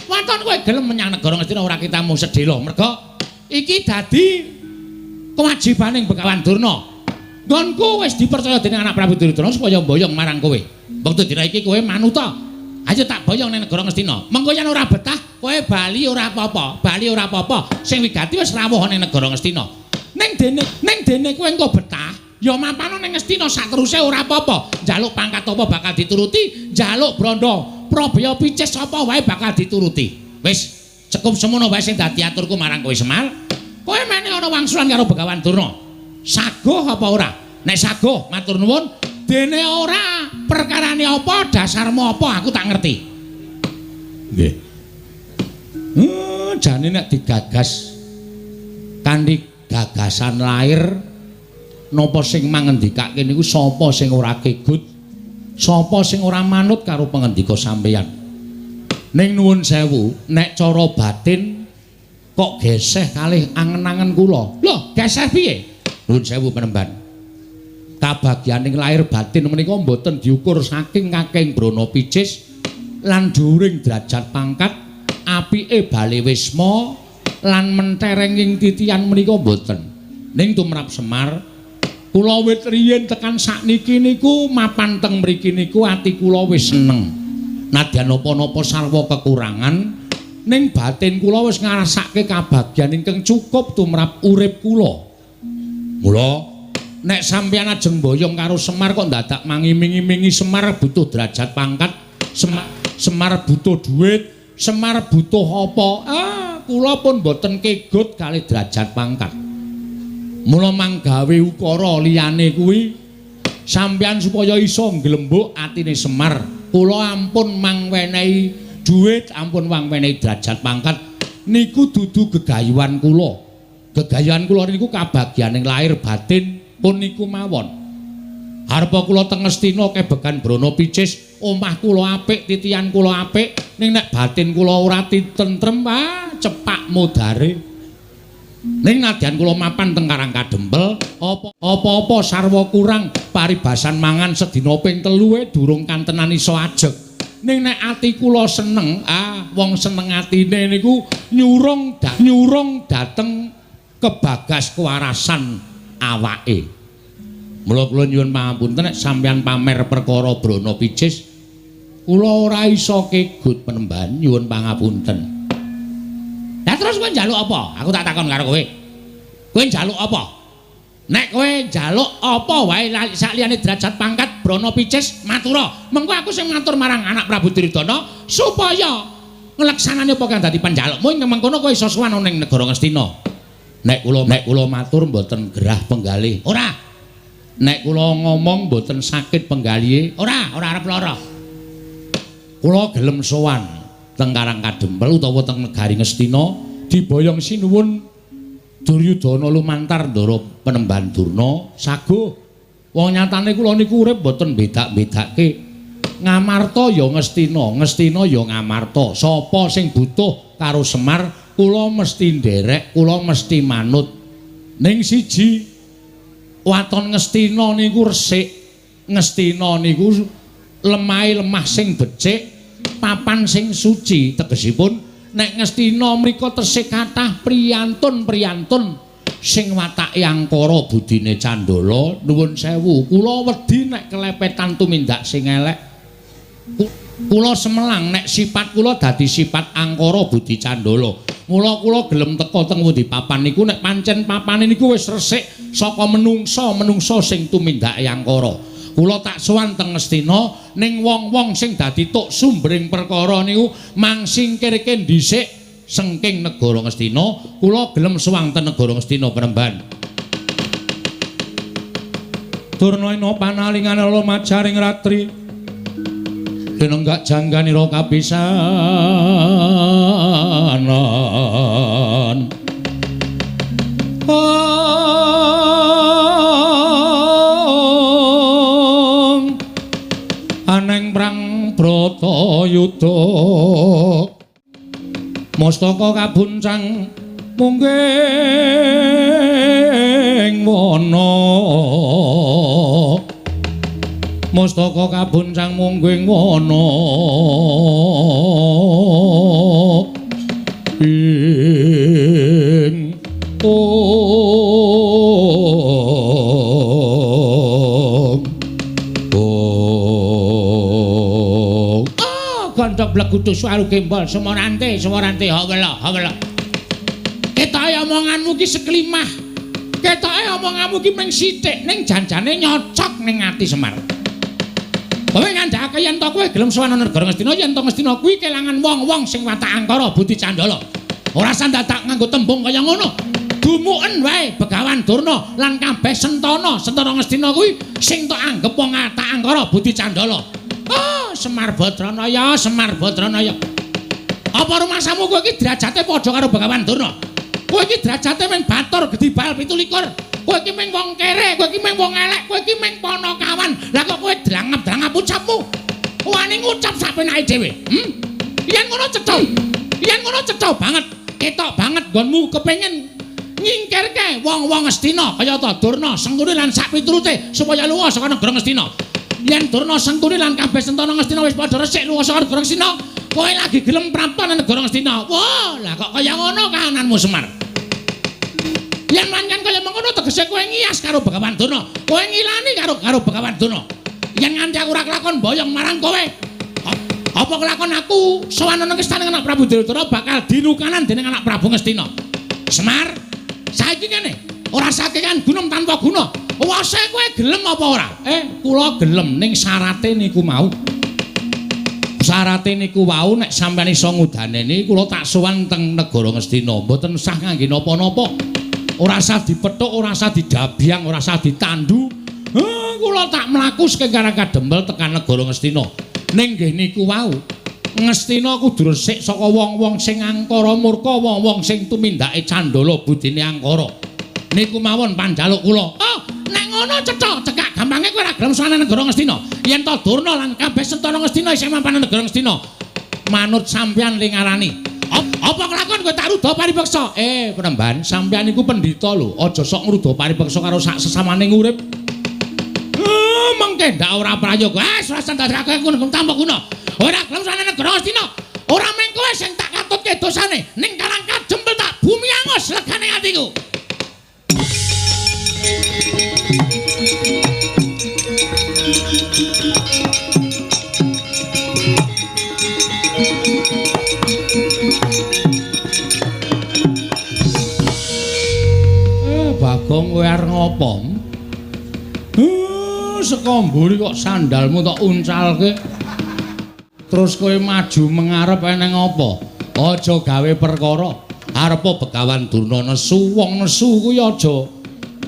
Waton kowe gelem menyang negara Ngastina ora kitamu sedhela. Merga iki dadi kewajibaning Begawan Durna. Nggonku wis dipercaya dening anak Prabu Duryudana supaya mboyong marang kowe. Wektu dina iki kowe manuta. Ayo tak boyong ning negara Ngastina. Mengko yen ora betah, kowe bali ora apa-apa. Bali ora apa-apa. Sing wigati wis rawuh ning negara Ngastina. Ning dene kowe engko betah, ya mampano ning Ngastina sateruse ora apa-apa. Njaluk pangkat apa bakal dituruti, njaluk Branda Prabaya Picis apa wae bakal dituruti. Wis cukup semono wae sing dadi aturku marang kowe Semar. Kowe meneh ana wangsulan karo Begawan Durna. Saguh apa ora? Nek saguh matur nuwun, dene ora perkarane apa, dasarmu apa aku tak ngerti. Nggih. Jane nek digagas kanthi gagasan lair napa sing mangendikake niku sapa sing ora kegut, sapa sing ora manut karo pangendika sampeyan. Ning nuwun sewu, nek cara batin kok geseh kalih angen-angen kula. Lho, geseh piye? Nuwun sewu penemban. Kabagyaning lahir batin menika mboten diukur saking kakeng Brana Picis lan dhuwuring derajat pangkat, apike bale wisma lan menterenging titian menika mboten. Ning tumrap Semar, kula wit riyin tekan sakniki niku mapan teng mriki niku ati kula wis seneng. Nadyan napa-napa sarwa kekurangan, ning batin kula wis ngrasake kabagyan ingkang cukup tumrap urip kula. Mula nek sampeyan ajeng boyong karo Semar kok dadak mangiming-imingi Semar butuh derajat pangkat, Semar butuh duit, Semar butuh apa? Kula pun boten kegut kalih derajat pangkat. Mula manggawe ukara liyane kuwi sampeyan supaya iso nglembuk atine Semar. Kula ampun mangwenehi duit, ampun mangwenehi derajat pangkat niku dudu gegayuhan kula. Gegayuhan kula niku kabagyaning lahir batin pun niku mawon. Arepa kula teng Ngastina kebegan Brana Picis, omah kula apik, titian kula apik, ning nek batin kula ora tentrem, cepak modare. Ning nadyan kula mapan teng Karang Kadempel, apa-apa sarwa kurang, paribasan mangan sedina ping 3 durung kantenan iso ajeg. Ning nek ati kula seneng, wong seneng atine niku nyurung dateng kebagas kewarasan awake. Mula kula nyuwun pangapunten nek sampeyan pamer perkara Brana Picis, kula ora iso kegut penemban, nyuwun pangapunten. Lah terus kowe njaluk apa? Aku tak takon karo kowe. Kowe njaluk apa? Nek kowe njaluk apa wae sakliyane derajat pangkat Brana Picis, matura. Mengko aku sing matur marang anak Prabu Duryudana supaya ngleksanane apa kang dadi panjalukmu ing mengkono kowe iso sowan ning negara Ngastina. Nek kula matur mboten gerah penggalih. Ora. Nek kula ngomong mboten sakit penggalihe. Ora arep lara. Kula gelem sowan teng Karang Kadempel utawa teng negari Ngastina diboyong sinuwun Duryudana lumantar ndara Penemban Durna saguh. Wong nyatane kula niku urip mboten bedak-bedake. Ngamarta ya Ngastina, Ngastina ya Ngamarta. Sapa sing butuh karo Semar kula mesti nderek, kula mesti manut. Ning siji waton Ngastina niku resik, Ngastina niku lemah sing becik, papan sing suci. Tegesipun nek Ngastina mriku tesih kathah priyantun-priyantun sing watake angkara budine Candala. Nuwun sewu, kula wedi nek kelepetan tumindak sing elek. Kula semelang nek sifat kula dadi sifat angkara budi Candala. Mula kula gelem teka teng pundi papan niku nek pancen papane niku wis resik saka menungsa sing tumindake angkara. Kula tak sowan teng Ngastina ning wong-wong sing dadi tuk sumbering perkara niku mangsingkirke dhisik sengking negara Ngastina. Kula gelem sowan teng negara Ngastina Penemban. Durna ina panalingan ala majaring ratri Denenggak jangganira kapisanan aneng prang Bratayuda mastaka kabuncang mungging wana mastaka kabuncang mungging wana ing gandhok blegutu suaru gembol semorante hawela ketoke omonganmu ki seklimah ketoke omonganmu ki mung sithik ning janjane nyocok ning ati Semar kowe ngandhake yen to kowe gelem sowan negara Ngastina yen to Ngastina kuwi kelangan wong-wong sing watak angkara budi candala ora sandadak nganggo tembung kaya ngono dumuken wae Begawan Durna lan kabeh Sentana Ngastina kuwi sing tok anggep wong watak angkara budi candala. Semar Badranaya. Apa rumasamu kowe iki derajate padha karo Begawan Durna? Kowe iki derajate men batur gedibal 17. Kowe iki meng wong kere, kowe iki meng wong elek, kowe iki meng ponokawan. Lah kok kowe drangap-drangap ucapmu? Wani ngucap sapenake dhewe. Yen ngono cetha banget. Ketok banget nggonmu kepengin nyingkirke wong-wong Ngastina kaya ta Durna, Sengkuni lan sak piturute supaya lunga saka negara Ngastina. Yen Durna Sengkuni lan kabeh Sentana Ngastina wis padha resik lunga saka negara Ngastina, kowe lagi gelem prapta nang negara Ngastina. Wah, lah kok kaya ngono kahananmu Semar. Yen mangan kaya mengkono tegese kowe ngias karo Begawan Durna. Kowe ngilani karo Begawan Durna. Yen nganti aku ora kelakon boyong marang kowe, apa kelakon aku sowan nang istana anak Prabu Duryudana bakal dinukanan dening anak Prabu Ngastina. Semar, saiki ngene, ora sakekan gunung tanpa guna. Wase kowe gelem apa ora? Kula gelem ning syarate niku mau. Syarate niku wau nek sampeyan iso ngudaneni kula tak sowan teng negara Ngastina. Mboten sah ngangge napa-napa. Ora usah dipethuk, ora usah didabyang, ora usah ditandu. Kula tak mlaku sekengkara kadempel tekan negara Ngastina. Ning nggih niku wau. Ngastina kudu resik saka wong-wong sing angkara murka, wong-wong sing tumindake candala budine angkara. Niku mawon panjaluk kula. Nek ngono cekak gampange kowe ora gelem sowan negara Ngastina. Yen to Durna lan kabeh Sentana Ngastina isih mampan negara Ngastina. Manut sampeyan lingarani. Apa kelakon kowe tak ruda paripeksa? Penemban, sampeyan iku pendhita lho, aja sok ngruda paripeksa karo sak sesamaning urip. Mengke ndak ora prayoga. Ora sandadake ngono tanpa guna. Ora gelem sowan negara Ngastina. Ora meng kowe sing tak katutke dosane. Ning Karang Kajempel tak bumi angus legane atiku. Bagong kowe arep ngopo? Saka mburi kok sandalmu tok uncalke. Terus kowe maju mengarep eneng apa? Aja gawe perkara. Arepa Begawan Durna nesu, wong nesu kuwi aja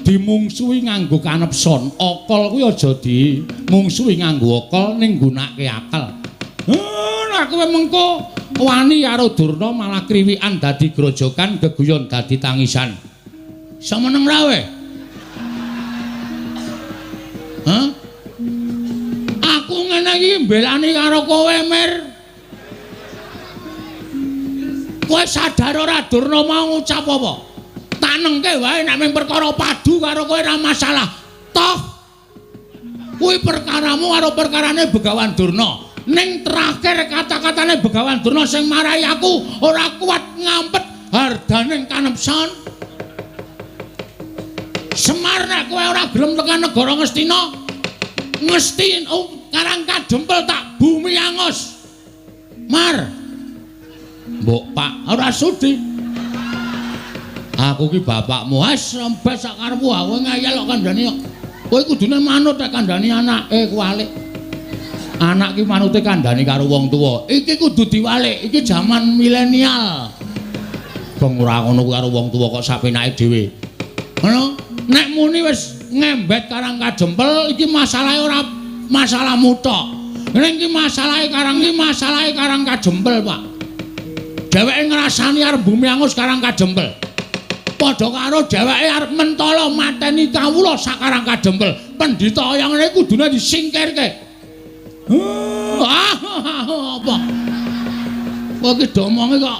dimungsuhi nganggo kanepson. Okol kuwi aja dimungsuhi nganggo okol ning nggunakake akal. Lah kowe mengko wani karo Durna malah kriwikan dadi grojokan, geguyon dadi tangisan. Semeneng ra we? Aku ngene iki mbelani karo kowe, Mir. Kowe sadar ora Durna mau ngucap apa? Tak nengke wae nek mung perkara padu karo kowe ora masalah. Toh kuwi perkaramu karo perkarane Begawan Durna. Ning terakhir kata-katane Begawan Durna sing marahi aku ora kuat ngampet hardaning kanepsan. Semar nek kowe ora gelem tekan negara Ngastina, Karang Kajempel tak bumi angus. Mar. Mbok Pak, ora sudi. Aku ki bapakmu, sampe sak karepmu kowe ngayal kok kandhani kok. Kowe kudune manut nek kandhani anake kuwalik. Anak ki manute kandhani karo wong tuwa. Iki kudu diwalik, iki jaman milenial. Bang ora ngono karo wong tuwa kok sapenake dhewe. Ngono, nek muni wis ngembet Karang Kajempel iki masalahe ora masalahmu tok. Ning iki masalahe karang kajempel, Pak. Dheweke ngrasani arep bumi angus karang kajempel. Padha karo dheweke arep mentala mateni kawula sakarang kajempel. Pendhita yang ngene kudune disingkirke. Apa? Kowe iki domonge kok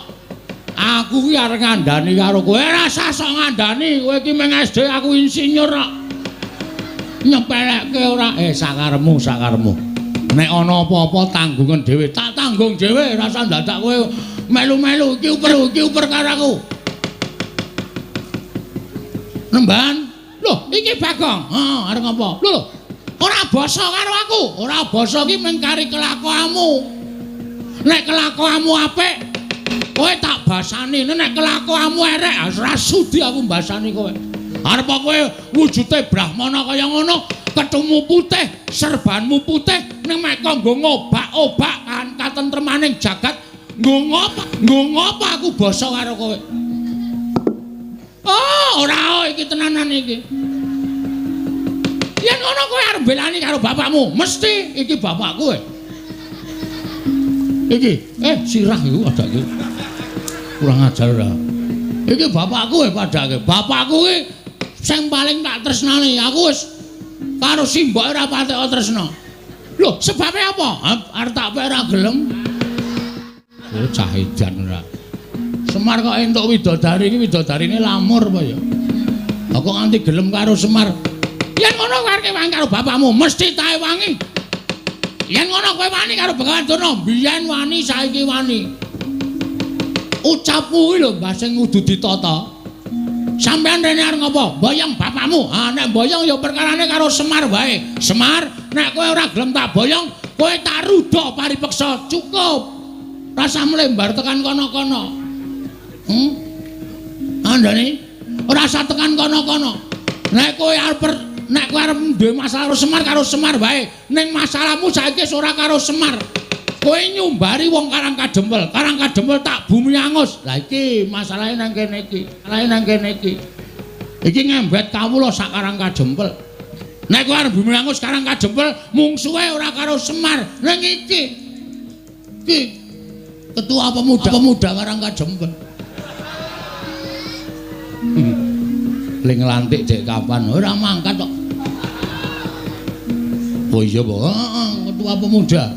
aku ki arep ngandani karo kowe, rasa sok ngandani. Kowe iki meng SD, aku insinyur kok. Nyepelekke ora sakaremu. Nek ana apa-apa tanggungan dhewe, tak tanggung dhewe, rasa dadak kowe melu-melu iki uper karo aku. Nemban. Lho, iki Bagong. Arep ngopo? Lho, ora basa karo aku. Ora basa iki mung kari kelakuanmu. Nek kelakuanmu apik, kowe tak basani. Nek kelakuanmu elek, ora sudi aku mbasani kowe. Arep kowe wujude brahmana kaya ngono, ketemu putih, serbanmu putih, ning mek kanggo ngobak-obak kan katentremaning jagat. Nggo ngopo aku basa karo kowe? Ora iki tenanan iki. Yen ngono kowe arep belani karo bapakmu, mesti iki bapakku. Iki, sirah iku adake. Kurang ajar ora. Iki bapakku padake. Bapakku iki sing paling tak tresnani. Aku wis karo simboke ora patek tresna. Lho, sebabe apa? Arep tak ora gelem. Cah edan ora. Semar kok entuk widodari iki widodarine lamur apa ya? Kok nganti gelem karo Semar. Yen ngono kowe arep wangi karo bapakmu, mesti tae wangi. Yen ngono kowe wani karo Begawan Durna, biyen wani saiki wani. Ucapmu iki lho mbah sing kudu ditata. Sampeyan rene arep ngopo? Boyong bapakmu. Nek boyong ya perkarane karo Semar wae. Semar, nek kowe ora gelem tak boyong, kowe tak rudha paripeksa. Cukup. Rasa mlembar tekan kono-kono. Andane ora usah tekan kono-kono. Nek kowe arep duwe masalah karo Semar wae. Ning masalahmu saiki ora karo Semar. Kowe nyumbari wong Karang Kajempel. Karang Kajempel tak bumi angus. Lah iki masalahe nang kene iki. Iki ngembet kawula sak Karang Kajempel. Nek kowe arep bumi angus Karang Kajempel, mungsuhe ora karo Semar. Ning iki ketua pemuda Karang Kajempel. Ling lantik cek kapan ora mangkat kok. Oh iya po, ketua pemuda.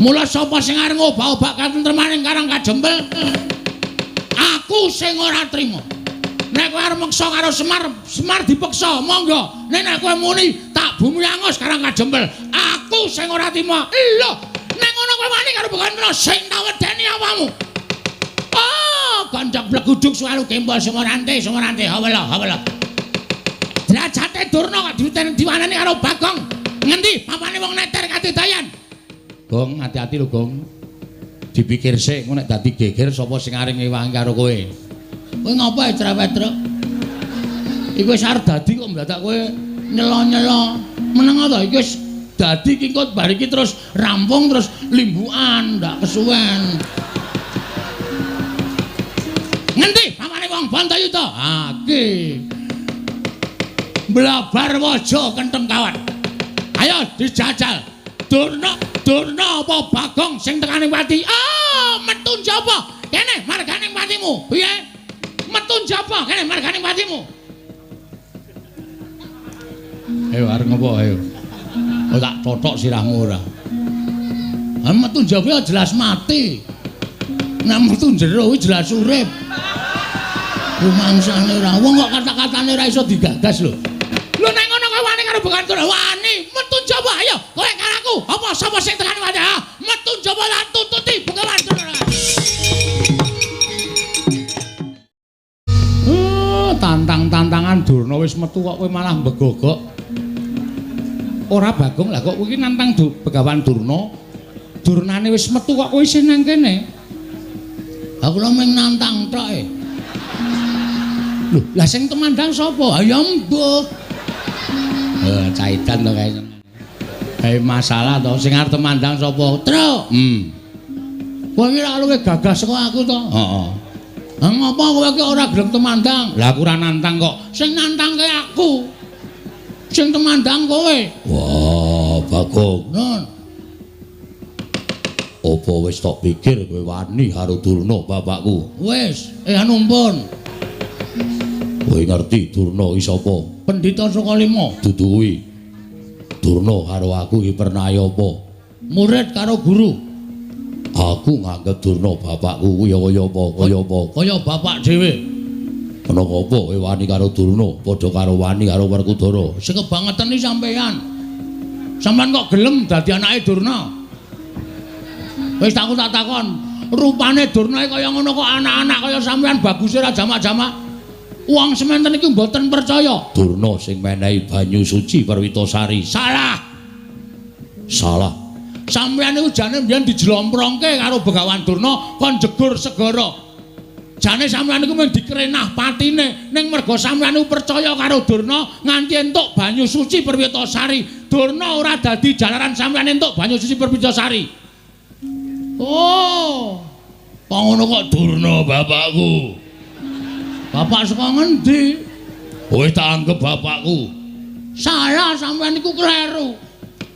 Mula sapa sing arep ngobak-obak katentremaning Karang Kajempel? Aku sing ora trima. Nek kowe arep meksa karo Semar dipeksa, monggo. Nek kowe muni tak bumi angus Karang Kajempel, aku sing ora trima. Lho, nek ngono kowe wani karo Begawan sing tak wedeni awamu. Kancak bleguduk selalu kembal Sumorante, hawala. Derajate Durna kok diwanani karo Bagong. Ngendi papane wong neter katidayan? Gong, hati-hati lho, Gong. Dipikir sik, engko nek dadi geger sapa sing arep ngewangi karo kowe. Kowe ngopo cerewet, Truk? Iku wis arep dadi kok mendadak kowe nyelo-nyelo. Meneng ta iki wis dadi iki kok bar iki terus rampung terus limbukan, ndak kesuwen. Ngendi pamane wong Bantayuda? Iki. Blabar waja kentem kawan. Ayo dijajal. Durna apa Bagong sing tekaning pati? Metu njaba. Kene marganing patimu. Piye? Metu njaba kene marganing patimu. Ayo arep ngopo ayo. Tak totok sirahmu ora. Metu njaba jelas mati. Nek metu jero jelas urip. Rumangsane ora wong kok kata-katane ora iso digagas lho. Lho nek ngono kowe wani karo Begawan Durna, wani metu njaba ayo kowe karaku. Apa sapa sing tekan wani? Metu njaba lan tututi Begawan Durna. Tantang-tantangan Durna wis metu kok kowe malah mbegogok. Ora Bagong lah kok kowe iki nantang Begawan Durna. Durnane wis metu kok kowe isih nang kene. Aku lho mung nantang tok e. Lho, lah sing temandang sapa? Ya mbuh. Caitan to kae. Kae masalah to sing arep temandang sapa? Truk. Kowe iki ora luwih gagas saka aku to? Heeh. Lah ngopo kowe iki ora gelem temandang? Lah aku ora nantang kok. Sing nantangke aku. Sing temandang kowe. Wah, Bagong. Apa wis tok pikir kowe wani karo Durna bapakku? Wis, anu mpun. Kowe ngerti Durna iki sapa? Pendhita saka 5. Dudu kuwi. Durna karo aku iki pernah apa? Murid karo guru. Aku nganggep Durna bapakku kuwi kaya apa? Kaya apa? Kaya bapak dhewe. Ana apa kowe wani karo Durna padha karo wani karo Werkudara? Sing kebangetan iki sampean. Sampeyan kok gelem dadi anake Durna? Wis tak takon, rupane Durna kaya ngono kok anak-anak kaya sampean baguse ra jamak-jamak. Wong sementen iki mboten percaya. Durna sing menehi banyu suci Perwitasari. Salah. Salah. Sampeyan niku jane mbiyen dijlomprongke karo Begawan Durna kon jegur segara. Jane sampeyan niku mung dikrenah patine ning merga sampeyan niku percaya karo Durna nganti entuk banyu suci Perwitasari. Durna ora dadi jalaran sampeyan entuk banyu suci Perwitasari. Oh. Kok ngono kok Durna bapakku? Bapak saka ngendi? Kowe tak anggap bapakku. Salah sampeyan niku kleru.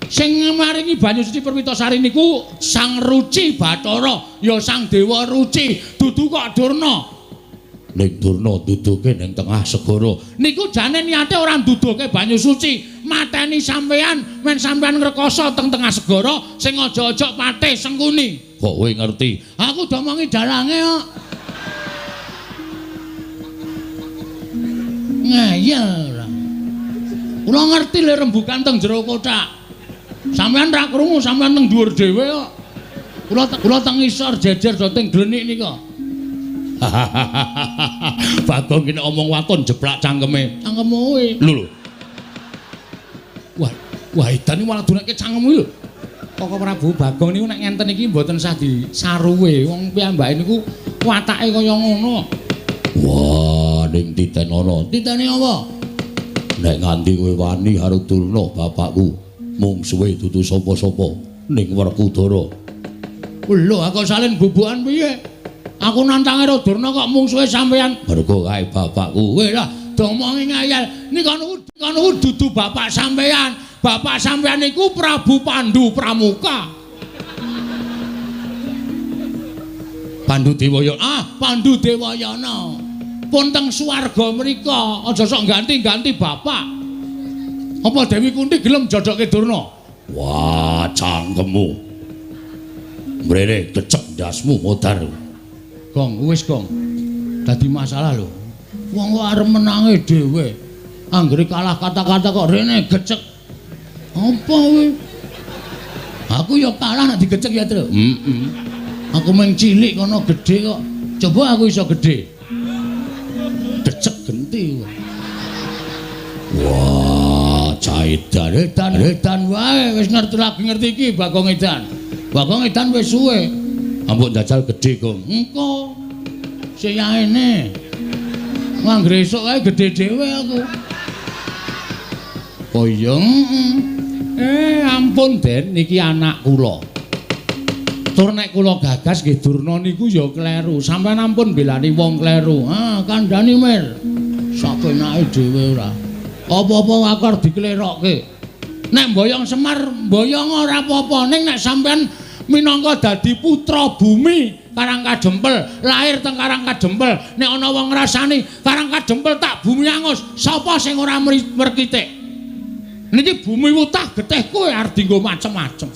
Sing maringi banyu suci Perwitasari niku Sang Ruci Bathara, ya Sang Dewa Ruci, dudu kok Durna. Ning Durna duduke ning tengah segara. Niku jane niate ora nduduke banyu suci, mateni sampeyan men sampeyan ngrekoso teng tengah segara sing aja-aja patih sengkuni. Kok kowe ngerti? Aku domongi dalange kok. Ngeyel ora. Kula ngerti le rembugan teng jero kotak. Sampeyan ra krungu, sampeyan teng dhuwur dhewe kok. Kula teng isor jejer do teng glenik nika. Bagong iki omong waton jeblak cangkeme. Cangkemmu kowe. Lho. Wah, edan iki malah dunake cangkemmu lho. Kok Prabu Bagong niku nek ngenten iki mboten sah disaruwe. Wong piyambake niku watake kaya ngono. Wah, ning titen ana. Titene apa? Nek nganti kowe wani karo Durna bapakku, mung suwe dudu sapa-sapa ning Werkudara. Lho, aku salin bubukan piye? Aku nantange karo Durna kok mung suwe sampeyan. Mergo kae bapakku. Kowe lah domongi ngayal. Nika niku dudu bapak sampeyan. Bapak sampeyan niku Prabu Pandu Pramuka. Pandu Dewayana. Pandu Dewayana. Pun teng swarga mriku, aja sok ganti-ganti bapak. Apa Dewi Kunti gelem jodoke Durna? Wah, cangkemmu. Mrene kecek ndasmu modar. Gong, wis Gong. Dadi masalah lho. Wong kok arep menange dhewe. Anggere kalah kata-kata kok rene gecek. Apa kowe? Aku ya kalah nek digecek ya, Tru. Aku mung cilik kono gedhe kok. Coba aku iso gedhe. Decek genti. Wah, edan wae wis ngerti iki Bagong Edan. Bagong Edan wis suwe. Ampun njajal gedhe, Gong. Engko. Sing yaene. Nganggre esuk wae gedhe dhewe aku. Oh iya. Ampun Den, niki anak kula. Tur nek kula gagas nggih Durna niku ya kleru. Sampeyan ampun belani wong kleru. Kandhani mir. Sapenake dhewe ora. Apa-apa akar diklerokke. Nek mboyong Semar, mboyong ora apa-apa. Ning nek sampeyan minangka dadi putra bumi Karangkadempel, lahir teng Karangkadempel, nek ana wong ngrasani Karangkadempel tak bumi angus, sapa sing ora merkitik? Niki bumi wutah getih kowe arep dienggo macem-macem.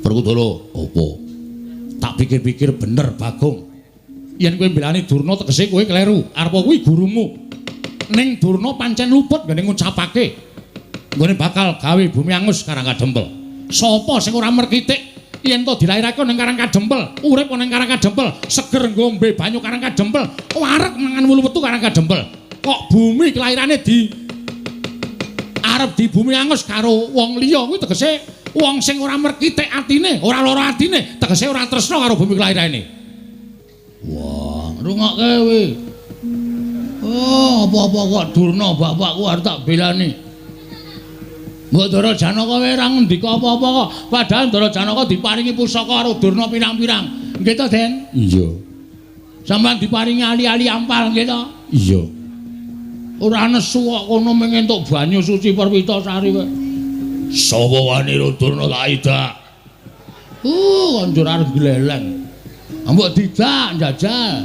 Werkudara, apa? Tak pikir-pikir bener Bagong. Yen kowe mbelani Durna tegese kowe kleru. Arep kuwi gurumu. Ning Durna pancen luput ngene ngucapake. Nggone bakal gawe bumi angus Karangkadempel. Sapa sing ora merkitik yen to dilairake ning Karangkadempel, urip ning Karangkadempel, seger ngombe banyu Karangkadempel, wareg mangan wulu wetu Karangkadempel. Kok bumi kelahirane arep di bumi angus karo wong liya kuwi tegese wong sing ora merkitik atine, ora lara atine, tegese ora tresna karo bumi kelahirane. Wah, rungokke kowe. Oh, apa-apa kok Durna bapakku arep tak belani. Mbok Ndara Janaka wae ra ngendika apa-apa kok. Padahal Ndara Janaka diparingi pusaka karo Durna pirang-pirang. Nggih to, Den? Iya. Sampeyan diparingi ali-ali ampal nggih to? Iya. Ora nesu kok kono mung entuk banyu suci Perwitasari wae. Sapa wani Durna tak idak? Konjur arep gleleng. Mbok didak njajal.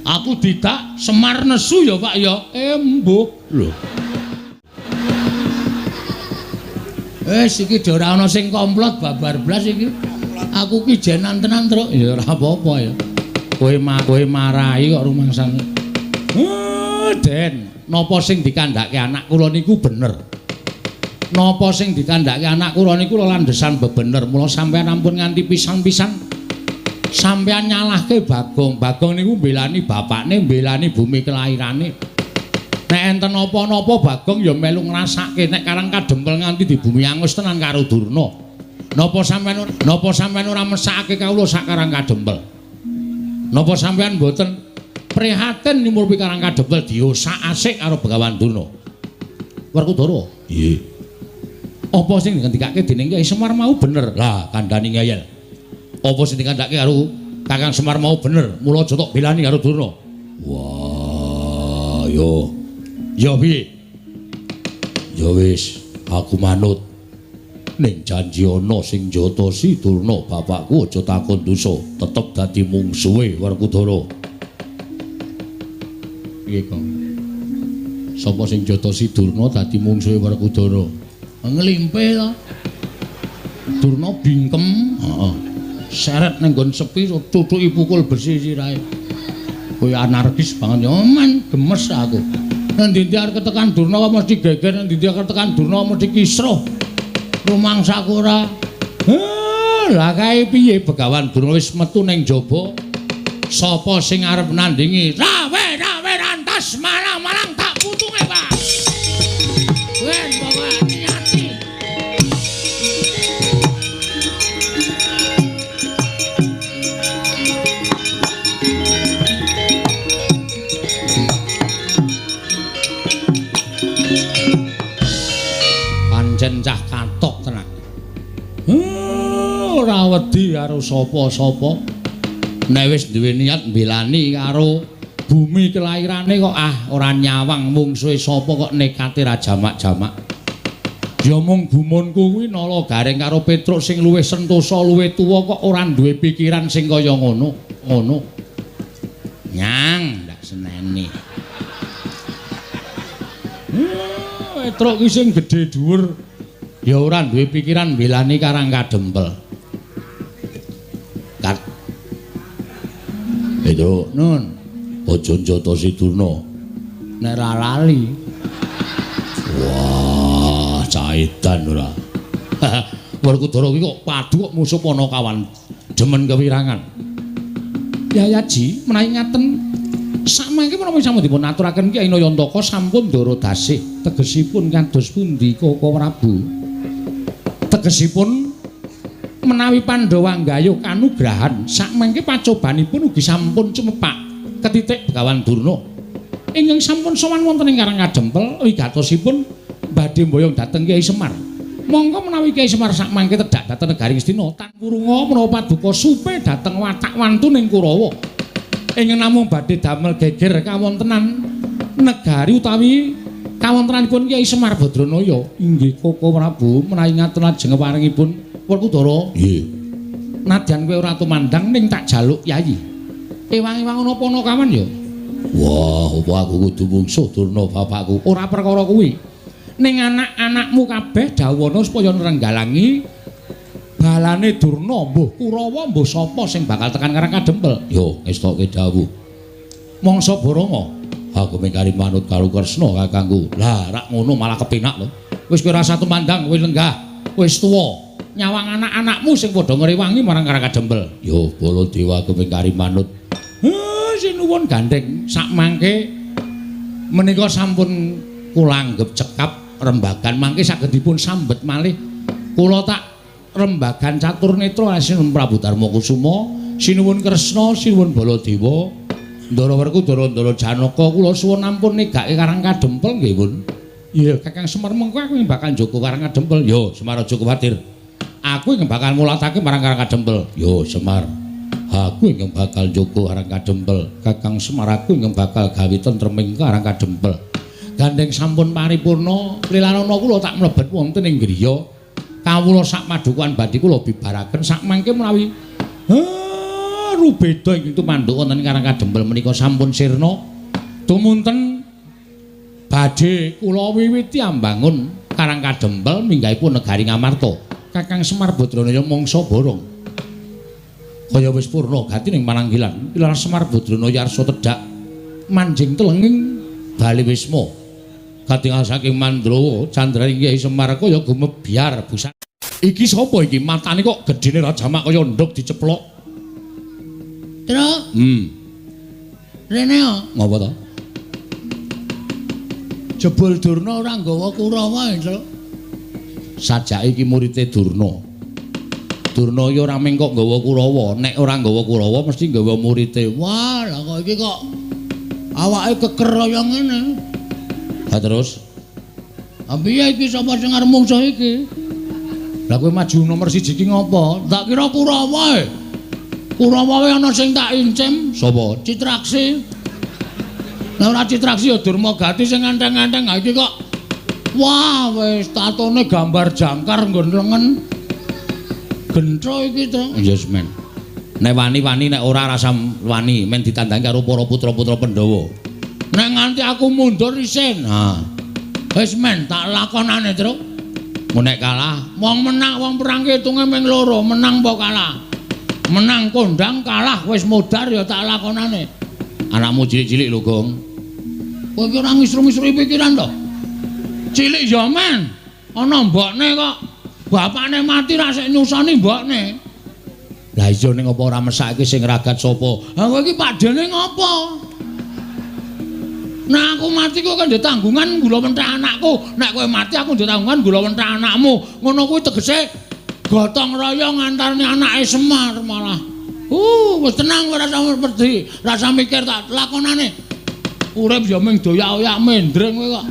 Aku didak Semar nesu ya Pak ya. Embuk lho. Iki ora ana sing komplot babar blas iki. Aku ki jenan tenan truk ya ora apa-apa ya. Kowe marahi kok rumangsan. Den, napa sing dikandhake anak kula niku bener. Napa sing dikandhake anak kula niku landesan bebener. Mula sampeyan ampun nganti pisan-pisan sampeyan nyalahke Bagong. Bagong niku mbelani bapakne, mbelani bumi kelahirane. Nek enten napa-napa Bagong ya melu ngrasake nek Karang Kadempel nganti di bumi angus tenan karo Durna. Napa sampeyan ora mesake kawula sak Karang Kadempel? Napa sampeyan mboten prihatin nimurpi Karang Kadempel diosak asik karo Begawan Durna? Werkudara. Nggih. Apa sing dikandhakake dening Kyai Semar mau bener? Lah, kandhani ngeyel. Apa sing dikandhakake karo Kakang Semar mau bener? Mula aja tok belani karo Durna. Wah, yo. Ya piye? Ya wis, aku manut. Ning janji ana sing njatosi Durna bapakku aja takon dosa, tetep dadi mungsuhe Werkudara. Piye, Kang? Sapa sing njatosi Durna dadi mungsuhe Werkudara? Nglimpe to. Durna bingkem, heeh. Seret ning nggon sepi cucuki pukul besi sirahe. Koyo anarkis banget ya, man gemes aku. Nek ndi arep ketekan Durna kok mesti geger, nek ndi arep ketekan Durna kok mesti kisruh. Rumangsaku ora. Lah kae piye Begawan Durna wis metu ning jaba. Sapa sing arep nandingi? Rawe rantas malang tak putunge, Pak. Wen bawa hati-hati. Pancen cah katok tenan. Ora wedi karo sapa-sapa. Nek wis duwe niat mbelani karo bumi kelahirane kok ora nyawang mungsuhe sapa kok nekate ra jamak-jamak. Ya mung gumunku kuwi nala garing karo Petruk sing luwih sentosa, luwih tuwa kok ora duwe pikiran sing kaya ngono. Nyang, ndak seneni. Petruk ki sing gedhe dhuwur ya ora duwe pikiran mbelani Karang Kadempel. Itu nun aja njatosi Durna nek ra lali. Wah, caitan ora. Werkudara iki kok padu kok musuh Panakawan demen kewirangan. Yayaji menawi ngaten samangke menapa sampun dipun aturaken Kyai Nayantaka sampun ndara dasih tegesipun kados pundi Koko Prabu? Tegesipun menawi Pandhawa nggayuh kanugrahan sakmangke pacobanipun ugi sampun cumepak ketitik Begawan Durna ingkang sampun sowan wonten ing Karang Kadempel wigatosipun badhe mboyong dhateng Kyai Semar. Monggo menawi Kyai Semar sakmangke tedhak dhateng negari Ngastina tan kurunga menawa paduka supe dhateng watak wantu ning Kurawa ingkang namung badhe damel geger kawontenan negari utawi kawontenanipun Kyai Semar Badranaya. Inggih Koko Prabu menawi ngaten lajeng paringipun Werkudara. Nggih. Nadyan kowe ora tumandang ning tak jaluk Yayi. Ewang-ewang ana Panakawan ya. Wah, apa aku kudu mungsuh Durna bapakku? Ora perkara kuwi. Ning anak-anakmu kabeh dawana supaya nrenggalangi balane Durna, mbuh Kurawa, mbuh sapa sing bakal tekan Karang Kadempel. Yo, ngestoke dawuh. Mangsa Baranga, aku mengkari manut karo Kresna kakangku. Lah, rak ngono malah kepenak lho. Wis kowe ora usah tumandang, kowe lenggah. Wis tuwa. Nyawang anak-anakmu sing padha ngrewangi marang Karang Kadempel. Yo, Baladewa kepengkari manut. Sinuwun gandeng sakmangke menika sampun kula anggep cekap rembagan mangke saged dipun sambet malih. Kula tak rembagan catur netra Sinuwun Prabu Darmakusuma, sinuwun Kresna, sinuwun Baladewa, Ndara Werkudara, Ndara Janaka, kula suwun ampun negake Karang Kadempel nggih, Pun. Iya, Kakang Semar mengko aku yang bakal njogo Karang Kadempel. Yo, Semar aja kuwatir. Aku yang bakal mulatake marang Karang Kadempel. Yo, Semar. Aku yang bakal njogo Karang Kadempel. Kakang Semar aku yang bakal gawe tentreming Karang Kadempel. Gandeng sampun paripurna, lilanana kula tak mlebet wonten ing griya. kawula sak padukuhan badhe kula bibaraken sak mangke menawi rubeda ing tumanduk wonten Karang Kadempel menika sampun sirna tumunten badhe kula wiwiti ambangun Karang Kadempel minggahipun negari Ngamarta Kakang Semar Badranaya mangsa borong kaya wis purna gati ning Mananggilan Kilar Semar Badranaya arsa tedhak manjing telenging bali wisma katingal saking Mandrawa candraning Kyai Semar kaya gumebyar busan iki sapa iki matane kok gedene rajamak kaya nduk diceplok Tru Rene ngapa to jebul Durna ora nggawa Kurawa Tru sajake iki murite Durna Durna ya ora mung kok nggawa Kurawa nek ora nggawa Kurawa mesti nggawa murite wah lah kok iki kok awake keker kaya ngene ha terus piye iki sapa sing arep mungsuh iki lah kowe maju nomor 1 iki ngopo tak kira Kurawa Kurawa wae ana sing tak incem sapa Citraksi lah ora Citraksi ya Durmagati sing nganteng-nganteng ha iki kok wah wis tatone gambar jangkar nggon lengen gentro iki to yes men nek wani-wani nek ora rasa wani men ditandangi karo para putra-putra Pandhawa nek nganti aku mundur isin ha wis men tak lakonane Truk nek kalah wong menang wong perang hitunge ming loro menang apa kalah menang kondang kalah wis modar ya tak lakonane anakmu cilik-cilik lho Gong kowe iki ora ngisru-ngisru pikiran to cilik ya men ana mbokne kok bapakne mati ra sik nyusoni mbokne lah iya ning apa ora mesake sing ragat sapa ha kowe iki padene ngopo nah aku mati kok kan tanggungan gula mentah anakku nek kowe mati aku tanggungan gula mentah anakmu ngono kuwi tegese gotong royong ngantarne anake Semar malah wis tenang ora sampe pedhi rasa mikir tak lakonane urip ya ming doyak-oyak mendring kowe kok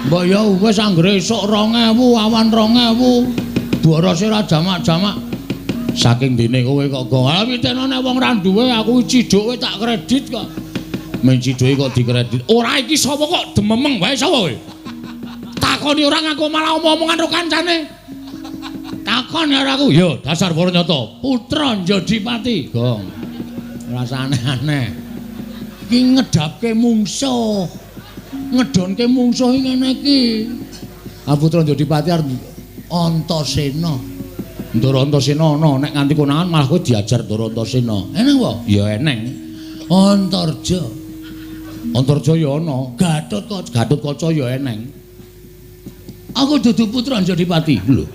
mbok ya wis anggere esuk 2000 awan 2000 borose ra jamak-jamak saking dene kowe kok go ala piteno nek wong ra duwe aku ciduk kowe tak kredit kok men ciduke kok dikredit ora iki sapa kok dememeng wae sapa kowe takoni orang aku malah omong-omongan karo kancane takon ya aku yo dasar Waranyata putra Njodipati Gong rasane aneh iki ngedapke mungsuh ngedonke mungsuh ngene iki putra Njodipati arep Antasena Ndara Antasena ana nek nganti konangan malah kowe diajar Ndara Antasena eneng apa ya eneng Antarja Antarja ya ana Gatotkaca ya eneng aku dudu putra Njodipati lho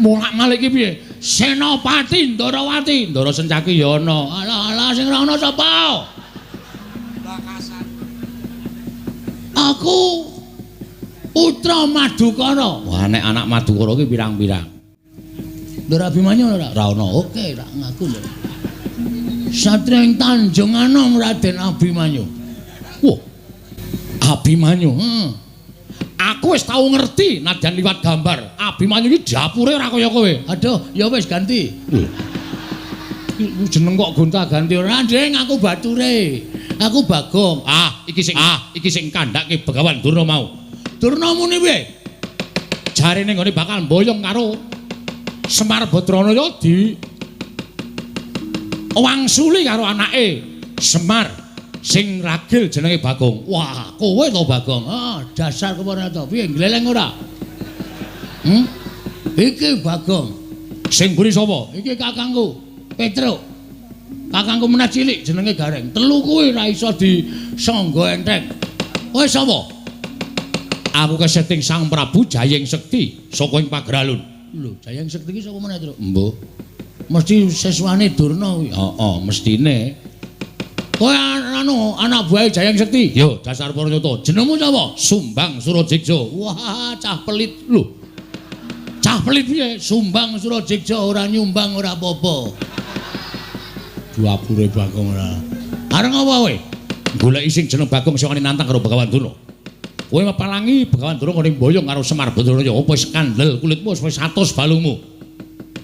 mulak-malik iki piye? Senopati Ndarawati, Ndara Sencaki ya ana. Alah sing ora ana sapa? Bakasan. Aku putra Madukara. Wah nek anak Madukara iki pirang-pirang. Ndara Abimanyu ora ana. Oke, tak ngaku lho. Satria ing Tanjung Anom Raden Abimanyu. Wah. Abimanyu. Aku wis tau ngerti nadyan liwat gambar. Abimanyu iki dapure ora kaya kowe. Aduh, ya wis ganti. Jeneng kok gonta-ganti ora, Ndeng, aku bature. Aku Bagong. Iki sing kandhake Begawan Durna mau. Durna muni piye? Jarene nggone bakal mboyong karo Semar Badranaya di wangsuli karo anake Semar. Sing ragil jenenge Bagong. Wah, kowe to Bagong. Dasar kewarata. Piye gleleng ora? Iki Bagong. Sing mburi sapa? Iki kakangku, Petruk. Kakangku menah cilik jenenge Gareng. Telu kuwi ra iso disangga entheng. Kowe sapa? Aku keseting Sang Prabu Jayeng Sekti saka ing Pagralun. Lho, Jayeng Sekti iki sapa meneh, Truk? Mbuh. Mesti seswane Durna kuwi. Heeh, mestine. Kowe anak buah Jayeng Sekti. Yo, dasar Waranyata. Jenengmu sapa? Sumbang Surajigja. Wah, cah pelit lho. Cah pelit piye? Sumbang Surajigja ora nyumbang ora apa-apa. Duapure Bagong ora. Areng apa kowe? Goleki sing jeneng Bagong sing wani nantang karo Begawan Durna. Kowe mepalangi Begawan Durna ning boyong karo Semar Badranaya. Apa wis kandel kulitmu wis 100 balungmu?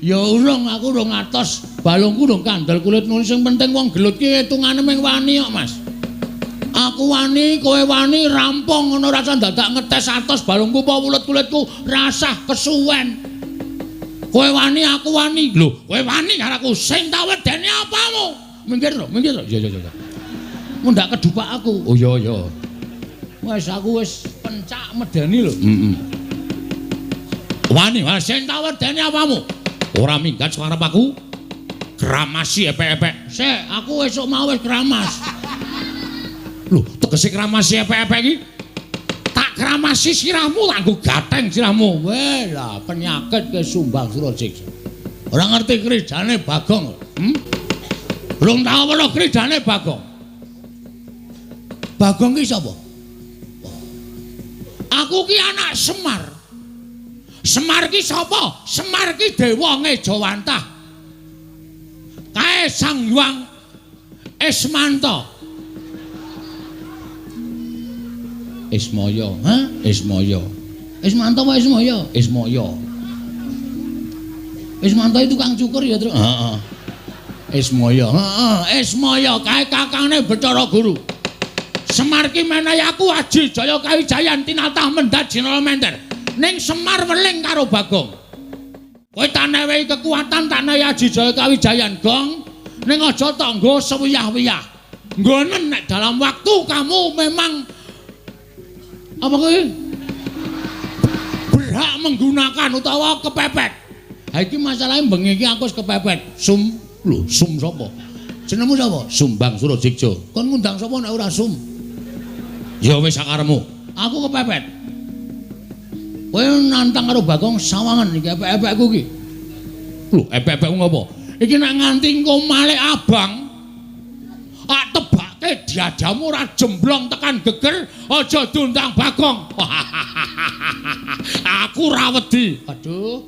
Ya urung, aku urung atos balungku urung kandel kulit nulis sing penting wong gelut ki hitungane ming wani kok Mas. Aku wani, kowe wani rampung ngono rasa dadak ngetes atos balungku apa kulit-kulitku rasah kesuwen. Kowe wani, aku wani. Lho, kowe wani karo aku sing tak wedeni apamu? Minggir lho. Iya. Mundak kedupak aku. Oh iya. Wes aku wis pencak medeni lho. Wani, sing tak wedeni apamu? Ora minggat suarep aku. Kramasi epek-epek. Sik, aku esuk mau wis kramas. Lho, tegese kramasi epek-epek iki? Tak kramasi sirahmu, tak nggo gateng sirahmu. Weh lah, penyakit ke Sumbang Surasiksa. Ora ngerti kridane Bagong. Belum tahu apa kridane Bagong. Bagong ki sapa? Aku ki anak Semar. Semar ki sapa? Semar ki dewa Ngejawantah. Kae Sang Hyang Ismanta. Ismaya, Ismaya. Ismanta apa Ismaya? Ismaya. Ismanta itu tukang cukur ya, Tru? Heeh. Ismaya, Ismaya kae kakangne Bathara Guru. Semar ki menehi aku Aji Jaya Kawijayan tinatah mendhat Jinala Menter. Ning Semar weling karo Bagong. Kowe tak newehi kekuatan tak nehi Aji Jaya Kawijayan, Gong. Ning aja tok nggo sewiyah-wiyah. Nggonen nek dalam waktu kamu memang apa kowe? Berhak menggunakan utawa kepepet. Ha iki masalahe bengi iki aku wis kepepet. Sum sapa? Jenengmu sapa? Sumbang Surasiksa. Kon ngundang sapa nek ora Sum? Ya wis sakaremu. Aku kepepet. Kowe nantang karo Bagong sawangan iki epek-epekku iki. Lho, epek-epekku ngopo? Iki nek nganti engko malih abang, tebake diadamu ora jemblong tekan geger, aja diundang Bagong. Aku ra wedi. Aduh.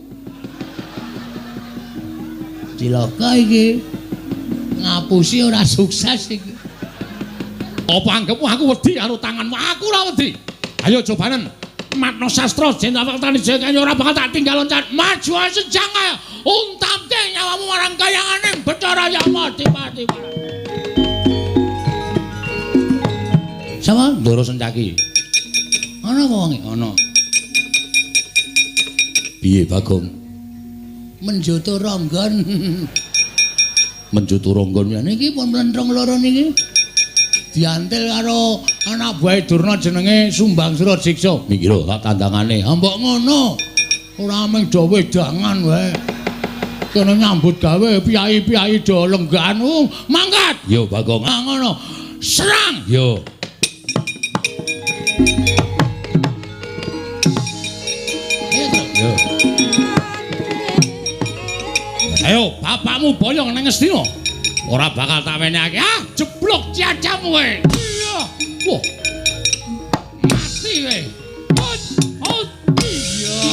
Cilaka iki. Ngapusi ora sukses iki. Apa anggapmu aku wedi karo tanganmu? Aku ora wedi. Ayo cobanen. Matno sastra Jenderal Tani Jaya ora bakal tak tinggal loncat. Maju sejang ae. Untamke nyawamu marang kayanganing Bathara Yama Dipati. Sama Ndoro Sencaki. Ana apa wonge? Ana. Piye Bagong? Menjoto ronggon. Menjoto ronggon niki pun mlentrong loro niki. Diantil karo anak buah Durna jenenge Sumbang Surasiksa. Niki lho tak tandangane. Mbok ngono. Ora mung do wedangan wae. Kene nyambut gawe piyai-piyai do lenggan. Mangkat. Yo Bagong. Ngono. Serang. Yo. Ayo, bapakmu boyong nang Ngastina. Ora bakal tak wenehake. Jeblok ciacamu kowe. Iya. Wah. Mati kowe. Iya.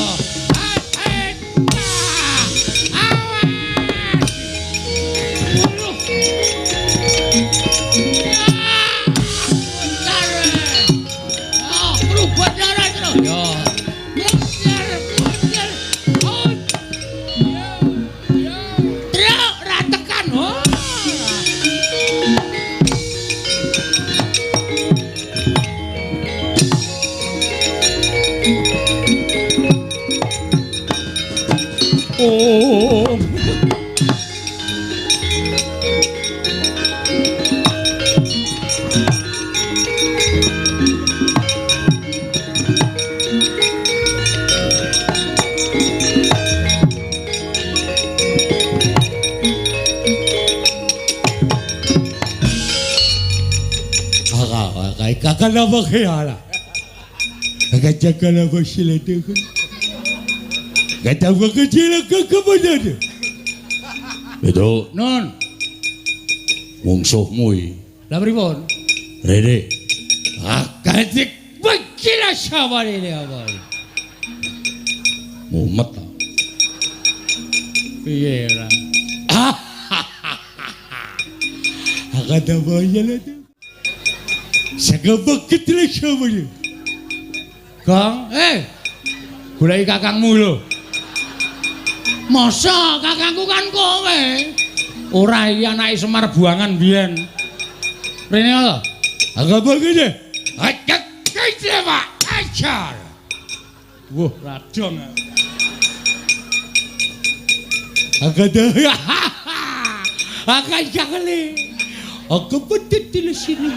Oh. Kakak nama kaya kakak cakap nama sila tu. Kata apa kecil kakak mana tu? Betul. Non. Mungsuhmu ini. Lah pripun? Rene. Kakak begila sabar ini apa? Mumet. Piye ora? Kakak apa sila tu? Sagabak kecil sama dia. Kang, goleki kakangmu lho. Masa kakangku kan kowe. Ora iki anake Semar Buangan biyen. Rene lho. Agak begini. Ajak kerja Pak. Ajar. Wah, radong. Agak dah. Agak jangan. Agak betul di sini.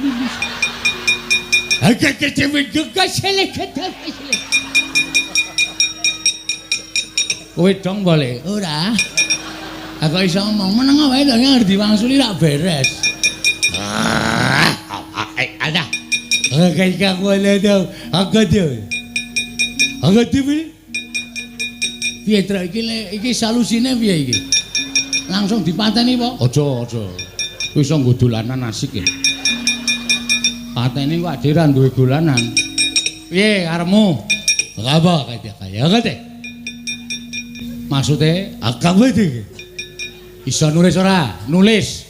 Agak kerja juga selek kata. Kowe dong boleh. Ora. Aku iso ngomong meneng wae to ngerti wangsuli rak beres. Ada. Agak boleh to. Agak piye? Piye tra iki salusine piye iki? Langsung dipateni po? Aja. Kowe iso nggo dolanan asik ya. Pateni kok ade ra duwe dolanan. Piye karepmu? Apa kaya kate? Maksude agak wae iki. Iso nulis ora? Nulis.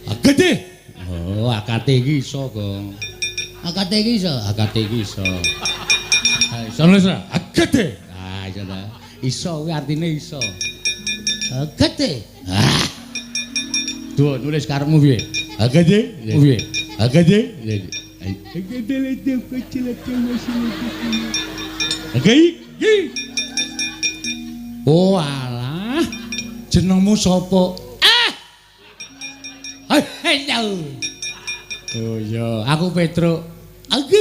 Agate. Oh, akate iki iso, Gong. Akate iki iso. Iso nulis ora? Agate. Ah, iso ta. Iso kuwi artine iso. Agate. Ah. Duh, nulis karepmu piye? Agate. Piye? Agate. Agate lete kecil Agate. Oh alah, jenengmu sapa? Hello. Oh iya, aku Petro. Aku.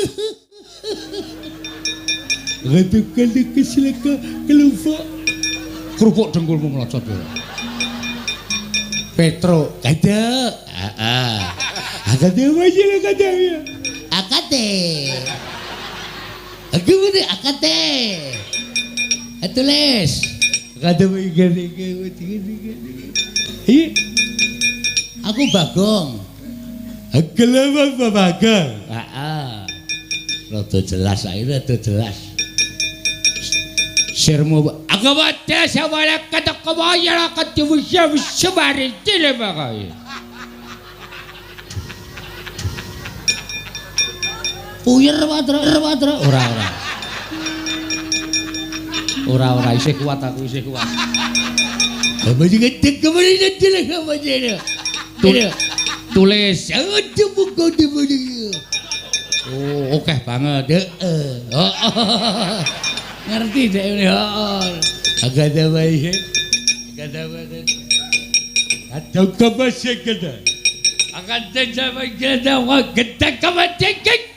Retukan keselaka kelumpuk. Kerupuk dengkulmu melocot ya. Petro, kada. Akade aja lah kada ya. Akade. Aku bener akade. Tulis. Kada iki. Iya. Aku Bagong. Kelapa apa Bagong? Rada jelas ae, rada jelas. Sirmu aku wae sawala kata kawaya kata wis sebare tile bae. Puyer watra. Ora isih kuat aku isih kuat. Apa diketek kemana jelek apa jadi? Tulis. Aduh buku di mana? Oh, oke banget. Ngerti deh ini. Agak ada baik. Ada kemasih kita. Akan terjadi kita. Kita kemasih kita.